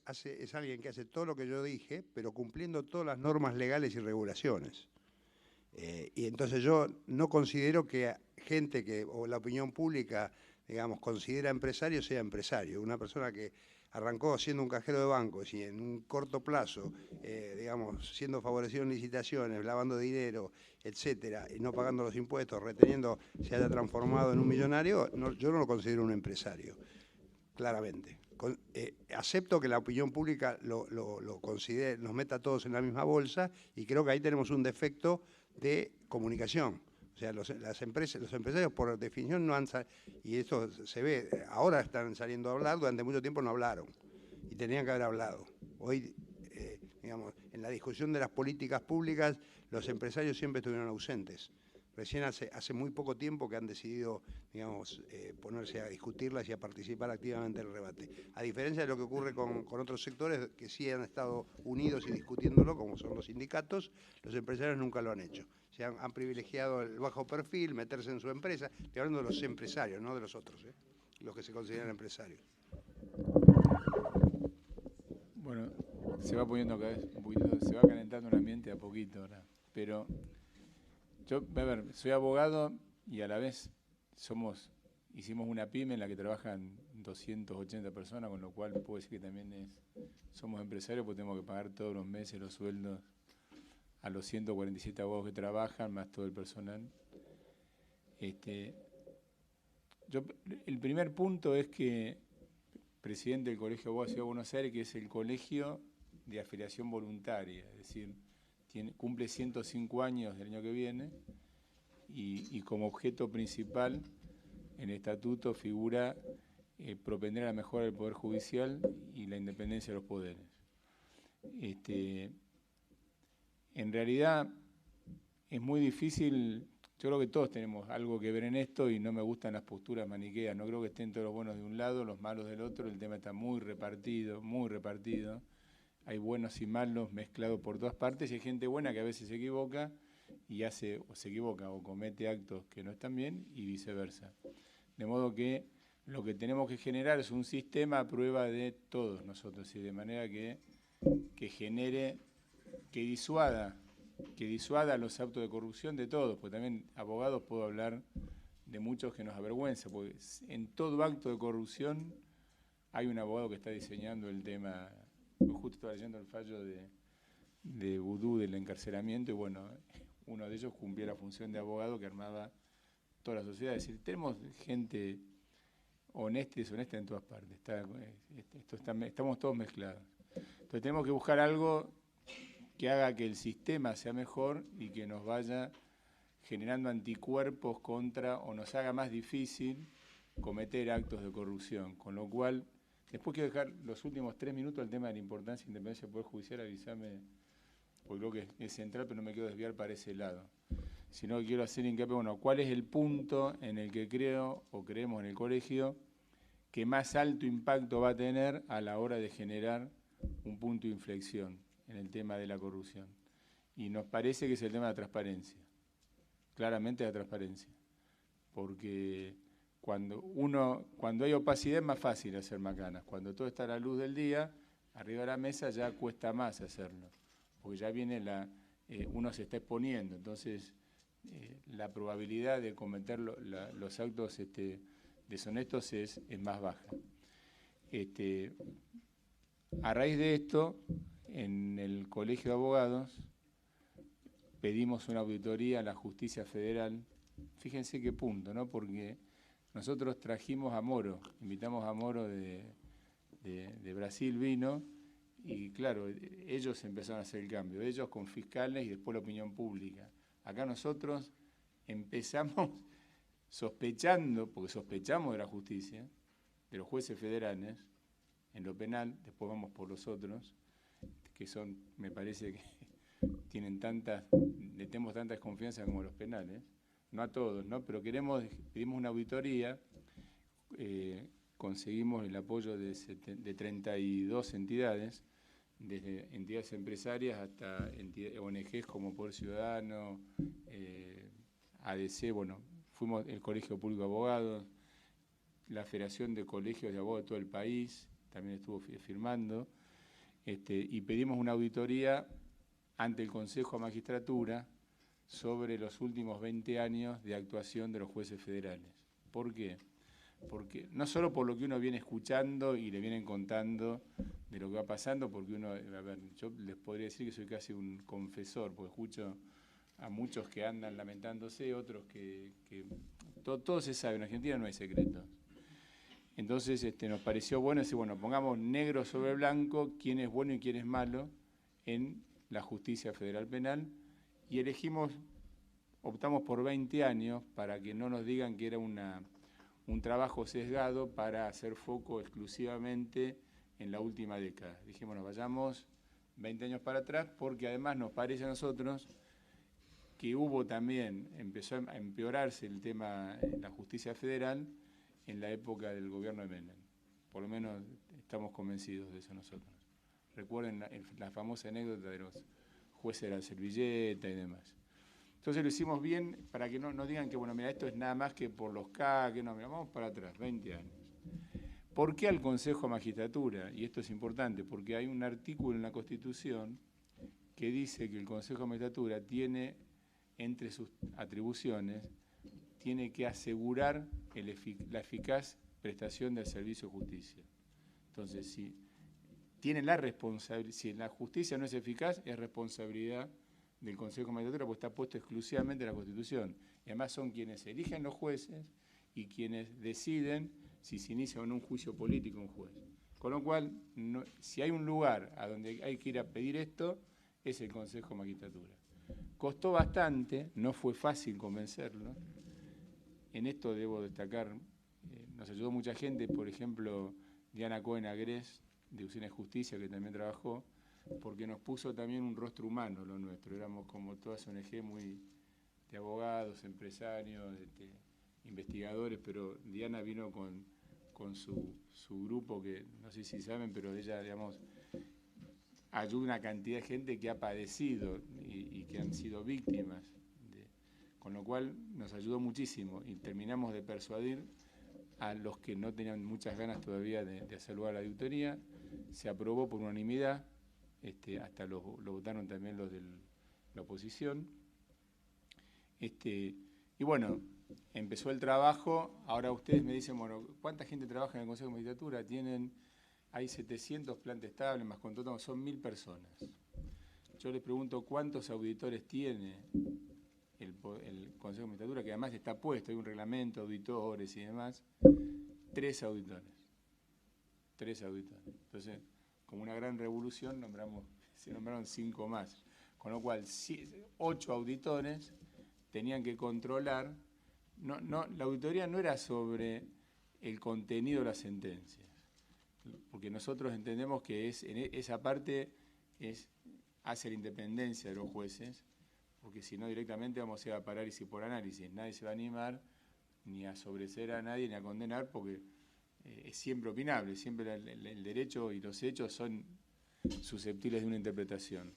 alguien que hace todo lo que yo dije, pero cumpliendo todas las normas legales y regulaciones. Y entonces yo no considero que gente o la opinión pública, digamos, considera empresario sea empresario. Una persona que arrancó siendo un cajero de bancos y en un corto plazo, digamos, siendo favorecido en licitaciones, lavando dinero, etcétera, y no pagando los impuestos, reteniendo, se haya transformado en un millonario, yo no lo considero un empresario, claramente. Acepto que la opinión pública lo considere, nos meta a todos en la misma bolsa, y creo que ahí tenemos un defecto de comunicación. O sea, los empresarios por definición no han salido, y esto se ve, ahora están saliendo a hablar, durante mucho tiempo no hablaron, y tenían que haber hablado. Hoy, digamos, en la discusión de las políticas públicas, los empresarios siempre estuvieron ausentes. Recién hace muy poco tiempo que han decidido, digamos, ponerse a discutirlas y a participar activamente en el debate. A diferencia de lo que ocurre con otros sectores que sí han estado unidos y discutiéndolo, como son los sindicatos, los empresarios nunca lo han hecho. Se han privilegiado el bajo perfil, meterse en su empresa. Estoy hablando de los empresarios, no de los otros, los que se consideran empresarios. Bueno, se va poniendo cada vez un poquito, se va calentando un ambiente a poquito ahora, pero yo, a ver, soy abogado y a la vez hicimos una pyme en la que trabajan 280 personas, con lo cual puedo decir que también somos empresarios, porque tenemos que pagar todos los meses los sueldos a los 147 abogados que trabajan, más todo el personal. El primer punto es que presidente del Colegio de Abogados de Ciudad de Buenos Aires, que es el colegio de afiliación voluntaria, es decir, cumple 105 años del año que viene, y como objeto principal en el estatuto figura propender a la mejora del Poder Judicial y la independencia de los poderes. En realidad es muy difícil, yo creo que todos tenemos algo que ver en esto y no me gustan las posturas maniqueas, no creo que estén todos los buenos de un lado, los malos del otro, el tema está muy repartido, hay buenos y malos mezclados por todas partes, y hay gente buena que a veces se equivoca o comete actos que no están bien, y viceversa. De modo que lo que tenemos que generar es un sistema a prueba de todos nosotros, y de manera que genere, que disuada los actos de corrupción de todos, porque también abogados puedo hablar de muchos que nos avergüenza, porque en todo acto de corrupción hay un abogado que está diseñando el tema. Justo estaba leyendo el fallo de Vudú del encarcelamiento, y bueno, uno de ellos cumplía la función de abogado que armaba toda la sociedad. Es decir, tenemos gente honesta y deshonesta en todas partes. Estamos todos mezclados. Entonces tenemos que buscar algo que haga que el sistema sea mejor y que nos vaya generando anticuerpos contra, o nos haga más difícil cometer actos de corrupción, con lo cual Después quiero dejar los últimos 3 minutos al tema de la importancia e independencia del Poder Judicial, avísame, porque creo que es central, pero no me quiero desviar para ese lado. Sino que quiero hacer hincapié, bueno, ¿cuál es el punto en el que creo o creemos en el colegio que más alto impacto va a tener a la hora de generar un punto de inflexión en el tema de la corrupción? Y nos parece que es el tema de la transparencia, claramente la transparencia, porque cuando hay opacidad es más fácil hacer macanas, cuando todo está a la luz del día, arriba de la mesa ya cuesta más hacerlo, porque ya viene uno se está exponiendo, entonces la probabilidad de cometer los actos deshonestos es más baja. A raíz de esto, en el Colegio de Abogados pedimos una auditoría a la Justicia Federal. Fíjense qué punto, ¿no? Porque nosotros trajimos a Moro, invitamos a Moro de Brasil, vino, y claro, ellos empezaron a hacer el cambio, ellos con fiscales y después la opinión pública. Acá nosotros empezamos sospechando, porque sospechamos de la justicia, de los jueces federales, en lo penal, después vamos por los otros, que son, me parece que le tenemos tanta desconfianza como los penales, no a todos, ¿no? Pero pedimos una auditoría, conseguimos el apoyo de 32 entidades, desde entidades empresarias hasta ONGs como Poder Ciudadano, ADC, bueno, fuimos el Colegio Público de Abogados, la Federación de Colegios de Abogados de todo el país, también estuvo firmando, y pedimos una auditoría ante el Consejo de Magistratura sobre los últimos 20 años de actuación de los jueces federales. ¿Por qué? Porque no solo por lo que uno viene escuchando y le vienen contando de lo que va pasando, porque uno, a ver, yo les podría decir que soy casi un confesor, porque escucho a muchos que andan lamentándose, otros que todo se sabe, en Argentina no hay secretos. Entonces nos pareció bueno decir, bueno, pongamos negro sobre blanco quién es bueno y quién es malo en la justicia federal penal, y optamos por 20 años para que no nos digan que era un trabajo sesgado para hacer foco exclusivamente en la última década. Dijimos, nos vayamos 20 años para atrás, porque además nos parece a nosotros que empezó a empeorarse el tema en la justicia federal en la época del gobierno de Menem. Por lo menos estamos convencidos de eso nosotros. Recuerden la famosa anécdota de los jueces de la servilleta y demás. Entonces lo hicimos bien para que no nos digan que, bueno, mira, esto es nada más que por los K, que no, mira, vamos para atrás, 20 años. ¿Por qué al Consejo de Magistratura? Y esto es importante, porque hay un artículo en la Constitución que dice que el Consejo de Magistratura tiene, entre sus atribuciones, tiene que asegurar la eficaz prestación del servicio de justicia. Entonces, si la justicia no es eficaz, es responsabilidad del Consejo de Magistratura, porque está puesto exclusivamente en la Constitución. Y además son quienes eligen los jueces y quienes deciden si se inicia o no un juicio político un juez. Con lo cual, si hay un lugar a donde hay que ir a pedir esto, es el Consejo de Magistratura. Costó bastante, no fue fácil convencerlo. En esto debo destacar, nos ayudó mucha gente, por ejemplo, Diana Cohen Agrés, de Usina de Justicia, que también trabajó, porque nos puso también un rostro humano lo nuestro. Éramos como todas ONG muy de abogados, empresarios, investigadores, pero Diana vino con su grupo, que no sé si saben, pero ella, digamos, ayuda a una cantidad de gente que ha padecido y que han sido víctimas. Con lo cual nos ayudó muchísimo y terminamos de persuadir a los que no tenían muchas ganas todavía de hacer lugar a la auditoría. Se aprobó por unanimidad, hasta lo votaron también los de la oposición. Y bueno, empezó el trabajo. Ahora ustedes me dicen, bueno, ¿cuánta gente trabaja en el Consejo de Magistratura? Hay 700 plantas estables, más con todo, son 1000 personas. Yo les pregunto, ¿cuántos auditores tiene el Consejo de Magistratura? Que además está puesto, hay un reglamento, auditores y demás. 3 auditores. 3 auditores. Entonces, como una gran revolución, se nombraron 5 más. Con lo cual, 8 auditores tenían que controlar. La auditoría no era sobre el contenido de las sentencias. porque nosotros entendemos que esa parte hace la independencia de los jueces, porque si no directamente vamos a ir a parálisis por análisis. Nadie se va a animar ni a sobreseer a nadie ni a condenar, porque es siempre opinable, siempre el derecho y los hechos son susceptibles de una interpretación.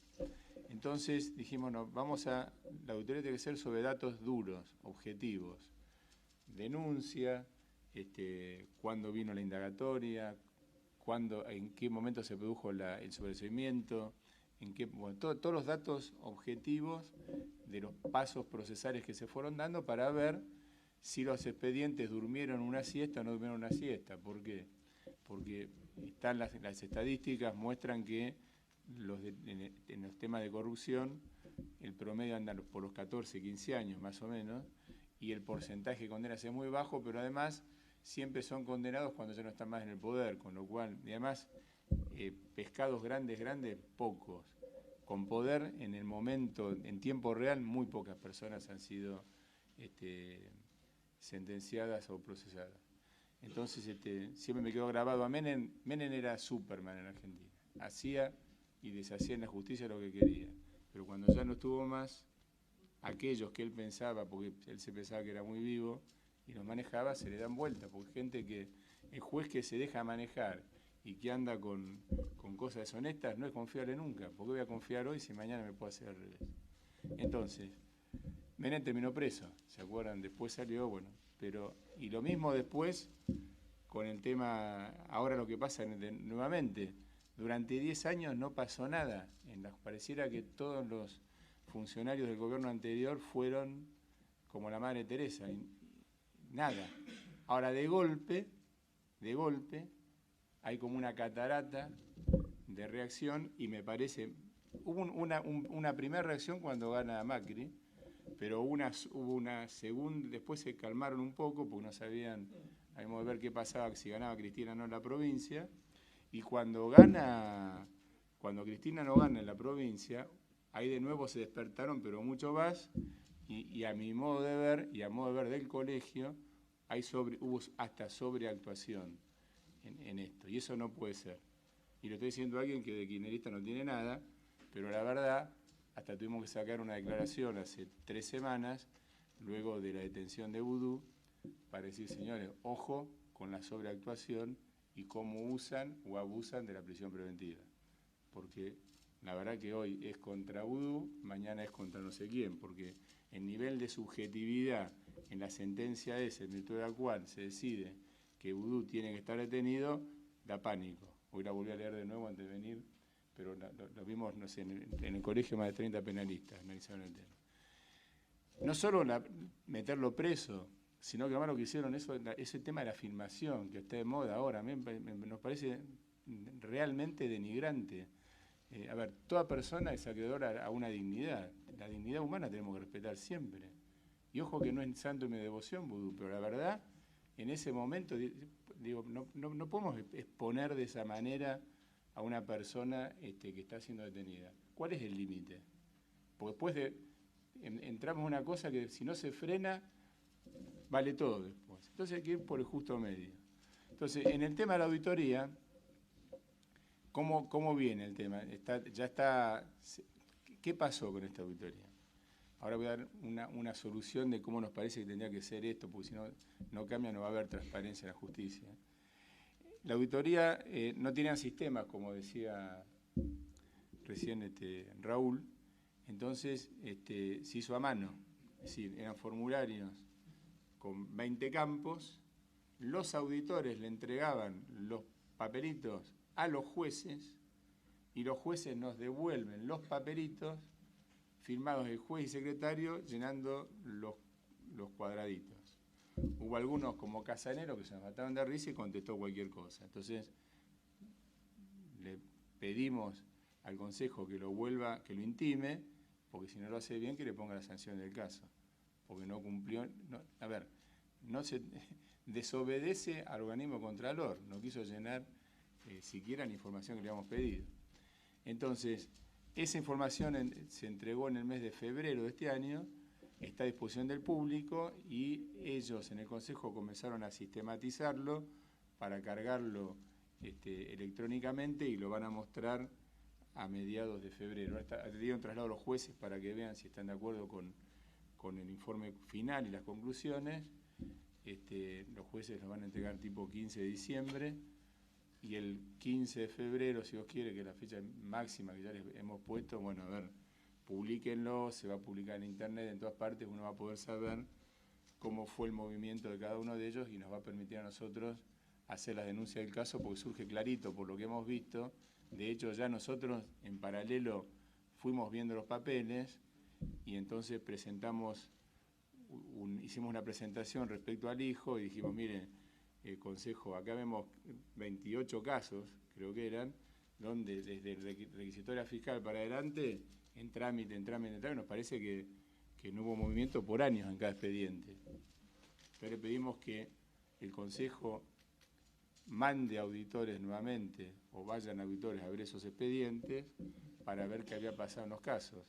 Entonces dijimos, no, la auditoría tiene que ser sobre datos duros, objetivos. Denuncia, cuándo vino la indagatoria, en qué momento se produjo el sobreseimiento, todos los datos objetivos de los pasos procesales que se fueron dando para ver si los expedientes durmieron una siesta o no durmieron una siesta. ¿Por qué? Porque están las estadísticas muestran que en los temas de corrupción el promedio anda por los 14, 15 años más o menos, y el porcentaje de condenas es muy bajo, pero además siempre son condenados cuando ya no están más en el poder, con lo cual, y además, pescados grandes, pocos. Con poder, en el momento, en tiempo real, muy pocas personas han sido sentenciadas o procesadas. Entonces, siempre me quedó grabado a Menem. Menem era Superman en Argentina. Hacía y deshacía en la justicia lo que quería. Pero cuando ya no estuvo más, aquellos que él pensaba, porque él se pensaba que era muy vivo, y los manejaba, se le dan vuelta, porque gente el juez que se deja manejar y que anda con cosas deshonestas no es confiable nunca, porque voy a confiar hoy si mañana me puedo hacer al revés. Entonces, Menem terminó preso, ¿se acuerdan? Después salió, bueno, y lo mismo después con el tema, ahora lo que pasa nuevamente, durante 10 años no pasó nada, pareciera que todos los funcionarios del gobierno anterior fueron como la Madre Teresa, nada. Ahora de golpe, hay como una catarata de reacción y me parece, hubo una primera reacción cuando gana Macri, pero hubo una segunda, después se calmaron un poco porque no sabían, habíamos de ver qué pasaba si ganaba Cristina o no en la provincia, y cuando Cristina no gana en la provincia, ahí de nuevo se despertaron, pero mucho más, y a mi modo de ver, y a modo de ver del colegio, hubo hasta sobreactuación en esto, y eso no puede ser. Y lo estoy diciendo a alguien que de kirchnerista no tiene nada, pero la verdad, hasta tuvimos que sacar una declaración hace 3 semanas, luego de la detención de Vudú, para decir, señores, ojo con la sobreactuación y cómo usan o abusan de la prisión preventiva. Porque la verdad que hoy es contra Vudú, mañana es contra no sé quién, porque el nivel de subjetividad en la sentencia esa, en virtud de la cual se decide que Vudú tiene que estar detenido, da pánico. Hoy la volví a leer de nuevo antes de venir, pero lo vimos, no sé, en el colegio más de 30 penalistas analizaron el tema. No solo meterlo preso, sino que además lo que hicieron, ese tema de la filmación, que está de moda ahora, a mí nos parece realmente denigrante. A ver, toda persona es acreedora a una dignidad. La dignidad humana tenemos que respetar siempre. Y ojo que no es santo y mi devoción, Vudú, pero la verdad, en ese momento, digo, no podemos exponer de esa manera a una persona que está siendo detenida. ¿Cuál es el límite? Porque después entramos en una cosa que si no se frena, vale todo después. Entonces hay que ir por el justo medio. Entonces, en el tema de la auditoría, ¿cómo viene el tema? ¿Qué pasó con esta auditoría? Ahora voy a dar una solución de cómo nos parece que tendría que ser esto, porque si no cambia, no va a haber transparencia en la justicia. La auditoría no tenía sistemas, como decía recién Raúl, entonces se hizo a mano, es decir, eran formularios con 20 campos, los auditores le entregaban los papelitos a los jueces y los jueces nos devuelven los papelitos firmados el juez y secretario llenando los cuadraditos. Hubo algunos como Casanero que se nos mataron de risa y contestó cualquier cosa. Entonces le pedimos al Consejo que lo intime, porque si no lo hace bien que le ponga la sanción del caso, porque no cumplió, no se desobedece al organismo contralor, no quiso llenar siquiera la información que le habíamos pedido. Entonces, esa información se entregó en el mes de febrero de este año, está a disposición del público y ellos en el Consejo comenzaron a sistematizarlo para cargarlo electrónicamente y lo van a mostrar a mediados de febrero. Le dieron traslado a los jueces para que vean si están de acuerdo con el informe final y las conclusiones. Los jueces los van a entregar tipo 15 de diciembre y el 15 de febrero, si Dios quiere, que es la fecha máxima que ya les hemos puesto, bueno, a ver, publíquenlo, se va a publicar en internet, en todas partes, uno va a poder saber cómo fue el movimiento de cada uno de ellos y nos va a permitir a nosotros hacer la denuncia del caso porque surge clarito por lo que hemos visto. De hecho, ya nosotros en paralelo fuimos viendo los papeles y entonces hicimos una presentación respecto al hijo y dijimos, miren, consejo, acá vemos 28 casos, creo que eran, donde desde el requisitoria fiscal para adelante, en trámite, nos parece que no hubo movimiento por años en cada expediente. Entonces le pedimos que el Consejo mande auditores nuevamente o vayan auditores a ver esos expedientes para ver qué había pasado en los casos.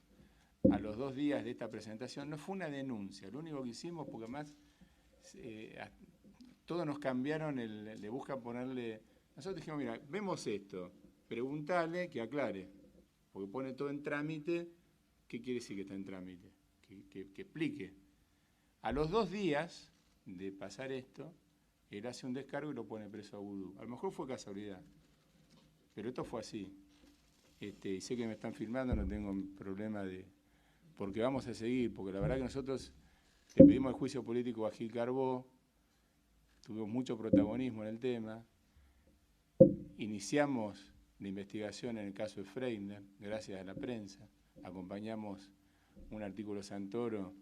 A los 2 días de esta presentación no fue una denuncia, lo único que hicimos, porque además todos nos cambiaron, le buscan ponerle... Nosotros dijimos, mira, vemos esto, preguntale que aclare, porque pone todo en trámite. ¿Qué quiere decir que está en trámite? Que explique. A los 2 días de pasar esto, él hace un descargo y lo pone preso a Vudú. A lo mejor fue casualidad, pero esto fue así. Y sé que me están filmando, no tengo problema porque vamos a seguir, porque la verdad que nosotros le pedimos el juicio político a Gil Carbó, tuvimos mucho protagonismo en el tema, iniciamos la investigación en el caso de Freiner, gracias a la prensa, acompañamos un artículo Santoro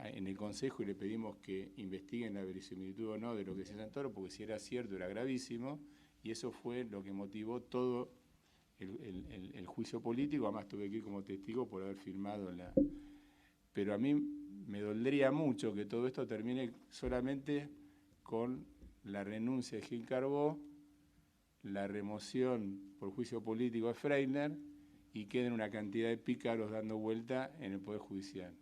en el Consejo y le pedimos que investiguen la verisimilitud o no de lo que decía Santoro, porque si era cierto era gravísimo, y eso fue lo que motivó todo el juicio político. Además tuve que ir como testigo por haber firmado Pero a mí me dolería mucho que todo esto termine solamente con la renuncia de Gil Carbó, la remoción por juicio político de Freiner y queden una cantidad de pícaros dando vuelta en el Poder Judicial.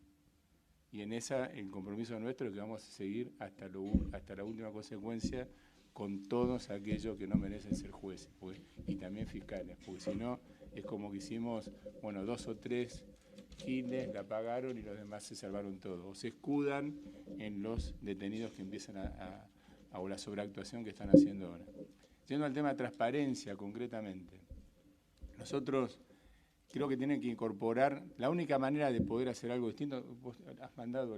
Y en el compromiso nuestro es que vamos a seguir hasta la última consecuencia con todos aquellos que no merecen ser jueces y también fiscales, porque si no es como que hicimos, 2 o 3 giles, la pagaron y los demás se salvaron todos, o se escudan en los detenidos que empiezan o la sobreactuación que están haciendo ahora. Yendo al tema de transparencia concretamente, nosotros creo que tienen que incorporar, la única manera de poder hacer algo distinto, vos has mandado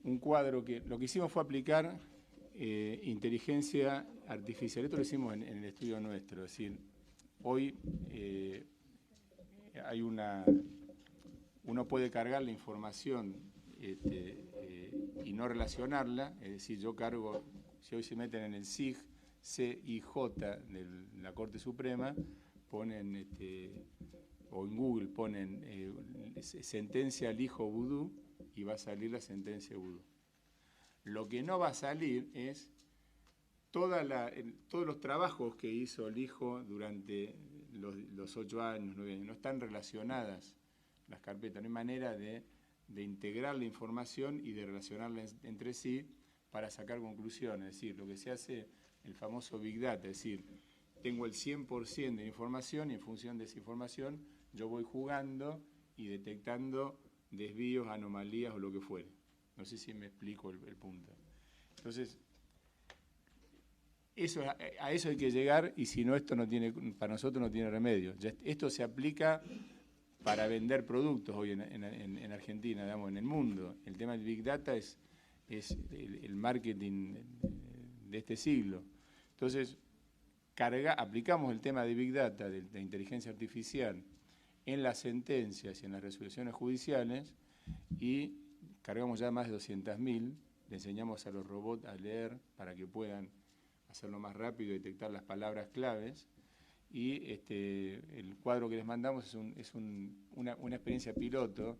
un cuadro que lo que hicimos fue aplicar inteligencia artificial. Esto lo hicimos en el estudio nuestro, es decir, hoy hay uno puede cargar la información y no relacionarla, es decir, yo cargo, si hoy se meten en el CIJ de la Corte Suprema, ponen, o en Google ponen sentencia al hijo Vudú y va a salir la sentencia Vudú. Lo que no va a salir es todos los trabajos que hizo el hijo durante los 8 años, 9 años. No están relacionadas las carpetas, no hay manera de integrar la información y de relacionarla entre sí para sacar conclusiones. Es decir, lo que se hace, el famoso Big Data, es decir, tengo el 100% de información y en función de esa información yo voy jugando y detectando desvíos, anomalías o lo que fuere. No sé si me explico el punto. Entonces, a eso hay que llegar y si no, para nosotros no tiene remedio. Esto se aplica para vender productos hoy en Argentina, digamos, en el mundo. El tema del Big Data es el marketing de este siglo. Entonces, aplicamos el tema de Big Data, de inteligencia artificial, en las sentencias y en las resoluciones judiciales y cargamos ya más de 200.000, le enseñamos a los robots a leer para que puedan hacerlo más rápido y detectar las palabras claves y el cuadro que les mandamos es una experiencia piloto,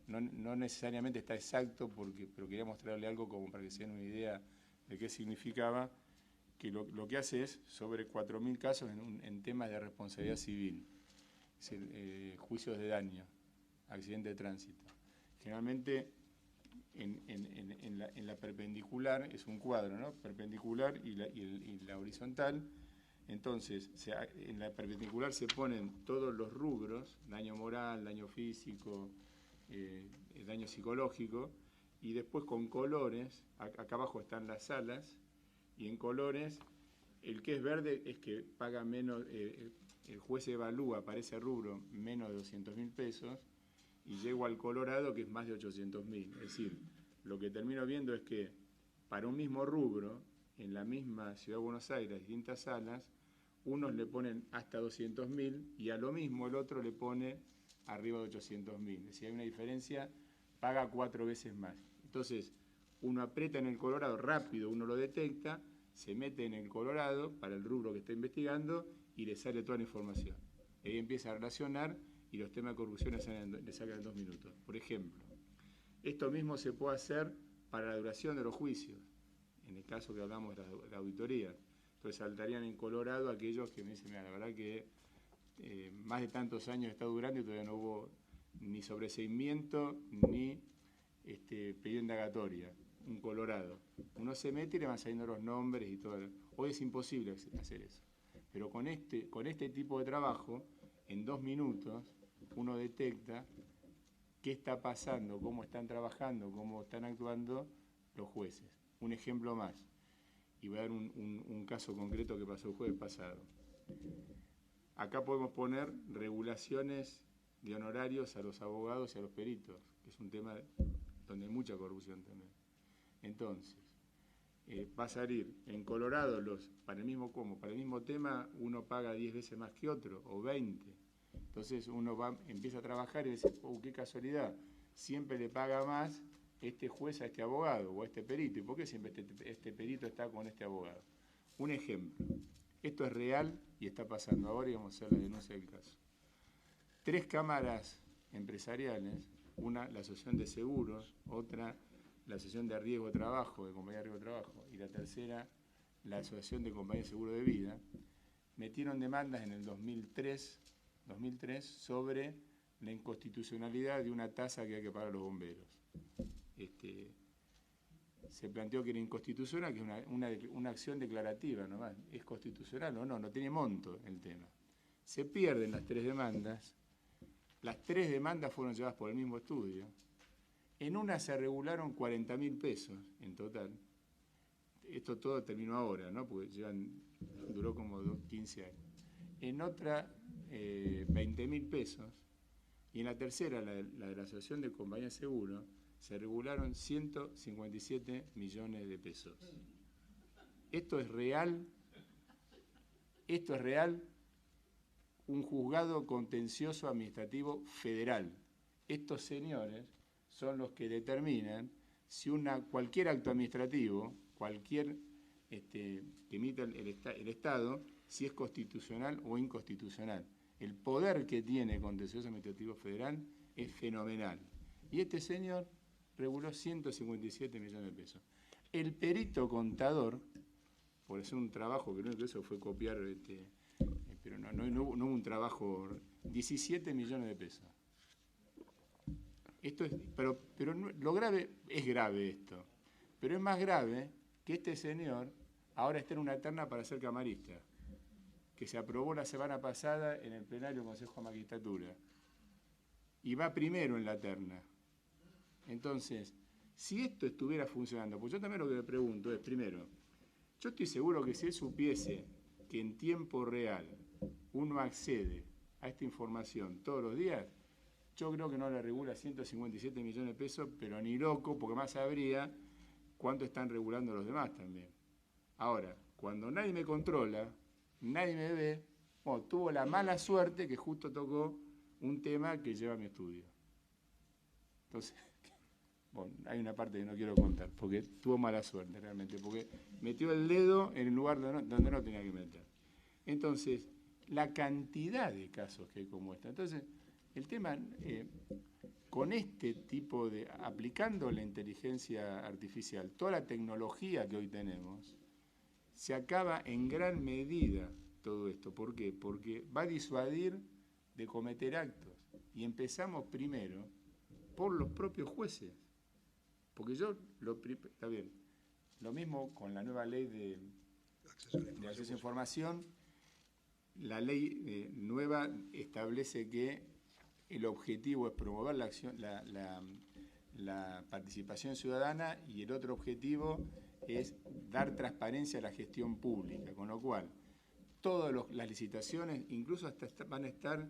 no necesariamente está exacto pero quería mostrarle algo como para que se den una idea de qué significaba, que lo que hace es sobre 4.000 casos en temas de responsabilidad civil, es decir, juicios de daño, accidente de tránsito. Generalmente en la perpendicular, es un cuadro, ¿no? Perpendicular y la horizontal. Entonces, en la perpendicular se ponen todos los rubros, daño moral, daño físico, daño psicológico, y después con colores, acá abajo están las salas, y en colores, el que es verde es que paga menos, el juez evalúa para ese rubro menos de 200.000 pesos, y llego al colorado que es más de 800.000. Es decir, lo que termino viendo es que para un mismo rubro, en la misma Ciudad de Buenos Aires, distintas salas, unos le ponen hasta 200.000 y a lo mismo el otro le pone arriba de 800.000. Es decir, hay una diferencia, paga 4 veces más. Entonces, uno aprieta en el colorado rápido, uno lo detecta, se mete en el colorado para el rubro que está investigando y le sale toda la información. Ahí empieza a relacionar y los temas de corrupción le sacan en 2 minutos. Por ejemplo, esto mismo se puede hacer para la duración de los juicios, en el caso que hablamos de la auditoría. Entonces saltarían en colorado aquellos que me dicen, mira, la verdad que más de tantos años está durando y todavía no hubo ni sobreseimiento ni pedido indagatoria, un colorado. Uno se mete y le van saliendo los nombres y todo. Hoy es imposible hacer eso. Pero con este tipo de trabajo, en 2 minutos, uno detecta qué está pasando, cómo están trabajando, cómo están actuando los jueces. Un ejemplo más. Y voy a dar un caso concreto que pasó el jueves pasado. Acá podemos poner regulaciones de honorarios a los abogados y a los peritos, que es un tema donde hay mucha corrupción también. Entonces, va a salir en Colorado para el mismo tema uno paga 10 veces más que otro, o 20. Entonces uno empieza a trabajar y dice, qué casualidad, siempre le paga más este juez a este abogado o a este perito. ¿Y por qué siempre este perito está con este abogado? Un ejemplo. Esto es real y está pasando ahora y vamos a hacer la denuncia del caso. 3 cámaras empresariales, una la Asociación de Seguros, otra la Asociación de Riesgo de Trabajo, de Compañía de Riesgo de Trabajo, y la tercera la Asociación de Compañía de Seguro de Vida, metieron demandas en el 2003 sobre la inconstitucionalidad de una tasa que hay que pagar a los bomberos. Se planteó que era inconstitucional, que es una acción declarativa nomás. ¿Es constitucional o no? No tiene monto el tema. Se pierden las 3 demandas. Las 3 demandas fueron llevadas por el mismo estudio. En una se regularon 40.000 pesos en total. Esto todo terminó ahora, ¿no? Porque duró como 15 años. En otra, 20.000 pesos. Y en la tercera, la de la Asociación de Compañías de Seguro, se regularon 157 millones de pesos. Esto es real. Esto es real. Un juzgado contencioso administrativo federal. Estos señores son los que determinan si cualquier acto administrativo, cualquier que emita el Estado, si es constitucional o inconstitucional. El poder que tiene el contencioso administrativo federal es fenomenal. Y este señor reguló 157 millones de pesos. El perito contador, por hacer un trabajo que no es eso, fue copiar, pero no hubo un trabajo, 17 millones de pesos. Esto es, pero lo grave, es grave esto, pero es más grave que este señor ahora está en una terna para ser camarista, que se aprobó la semana pasada en el plenario del Consejo de Magistratura, y va primero en la terna. Entonces, si esto estuviera funcionando, pues yo también lo que me pregunto es, primero, yo estoy seguro que si él supiese que en tiempo real uno accede a esta información todos los días, yo creo que no le regula 157 millones de pesos, pero ni loco, porque más sabría cuánto están regulando los demás también. Ahora, cuando nadie me controla, nadie me ve, bueno, tuvo la mala suerte que justo tocó un tema que lleva a mi estudio. Entonces, bueno, hay una parte que no quiero contar, porque tuvo mala suerte realmente, porque metió el dedo en el lugar donde no tenía que meter. Entonces, la cantidad de casos que hay como esta. Entonces, el tema, con este tipo de, aplicando la inteligencia artificial, toda la tecnología que hoy tenemos, se acaba en gran medida todo esto. ¿Por qué? Porque va a disuadir de cometer actos. Y empezamos primero por los propios jueces. Porque está bien, lo mismo con la nueva ley de acceso a información. La ley nueva establece que el objetivo es promover la participación ciudadana y el otro objetivo es dar transparencia a la gestión pública, con lo cual todas las licitaciones, incluso hasta van a estar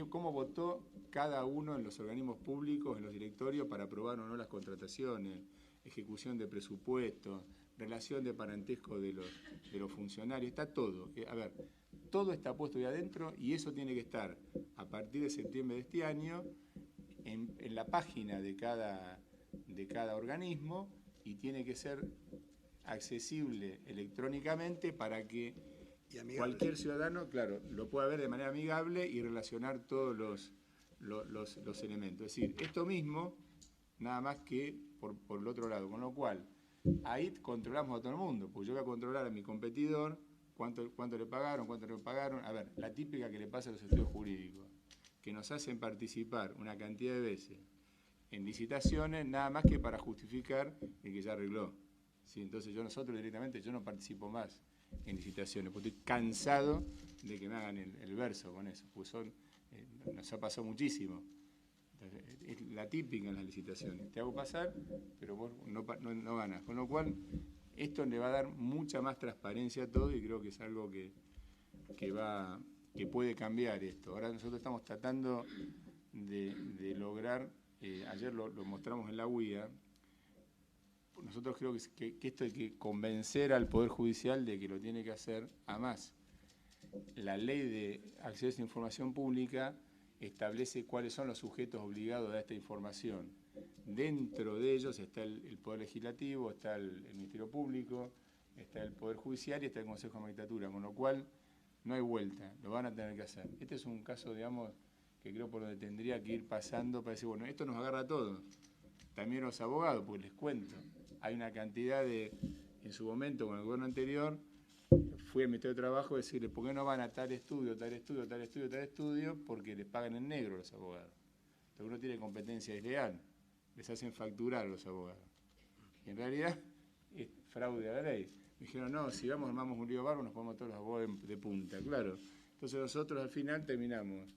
cómo votó cada uno en los organismos públicos, en los directorios, para aprobar o no las contrataciones, ejecución de presupuestos, relación de parentesco de los funcionarios, está todo. A ver, todo está puesto ahí adentro y eso tiene que estar a partir de septiembre de este año en la página de cada organismo y tiene que ser accesible electrónicamente para que cualquier ciudadano, claro, lo pueda ver de manera amigable y relacionar todos los elementos. Es decir, esto mismo, nada más que por el otro lado, con lo cual ahí controlamos a todo el mundo, pues yo voy a controlar a mi competidor, cuánto le pagaron, cuánto no le pagaron. A ver, la típica que le pasa a los estudios jurídicos, que nos hacen participar una cantidad de veces en licitaciones, nada más que para justificar el que ya arregló. ¿Sí? Entonces nosotros directamente, yo no participo más en licitaciones, porque estoy cansado de que me hagan el verso con eso, pues nos ha pasado muchísimo. Es la típica en las licitaciones, te hago pasar, pero vos no ganas, con lo cual esto le va a dar mucha más transparencia a todo y creo que es algo que puede cambiar esto. Ahora nosotros estamos tratando de lograr, ayer lo mostramos en la UIA, nosotros creo que esto hay que convencer al Poder Judicial de que lo tiene que hacer a más. La ley de acceso a información pública establece cuáles son los sujetos obligados a esta información. Dentro de ellos está el Poder Legislativo, está el Ministerio Público, está el Poder Judicial y está el Consejo de Magistratura, con lo cual no hay vuelta, lo van a tener que hacer. Este es un caso, digamos, que creo por donde tendría que ir pasando para decir, bueno, esto nos agarra a todos. También los abogados, pues les cuento, hay una cantidad en su momento con el gobierno anterior, fui al Ministerio de Trabajo a decirle, ¿por qué no van a tal estudio, tal estudio, tal estudio, tal estudio? Porque les pagan en negro los abogados. Entonces uno tiene competencia desleal, les hacen facturar a los abogados. Y en realidad es fraude a la ley. Me dijeron, no, si armamos un lío barro, nos ponemos todos los abogados de punta, claro. Entonces nosotros al final terminamos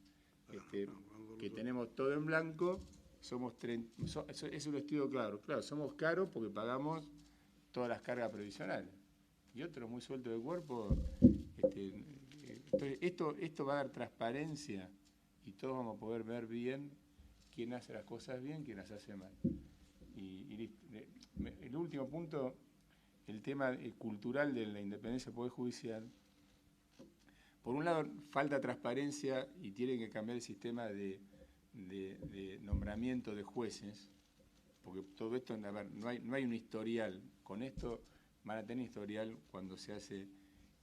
que tenemos todo en blanco, es un estudio claro, somos caros porque pagamos todas las cargas previsionales. Y otros muy sueltos de cuerpo. Entonces esto va a dar transparencia y todos vamos a poder ver bien quién hace las cosas bien, quién las hace mal. Y listo. El último punto, el tema cultural de la independencia del Poder Judicial. Por un lado, falta transparencia y tiene que cambiar el sistema de nombramiento de jueces, porque todo esto, a ver, no hay un historial. Con esto van a tener historial cuando se hace,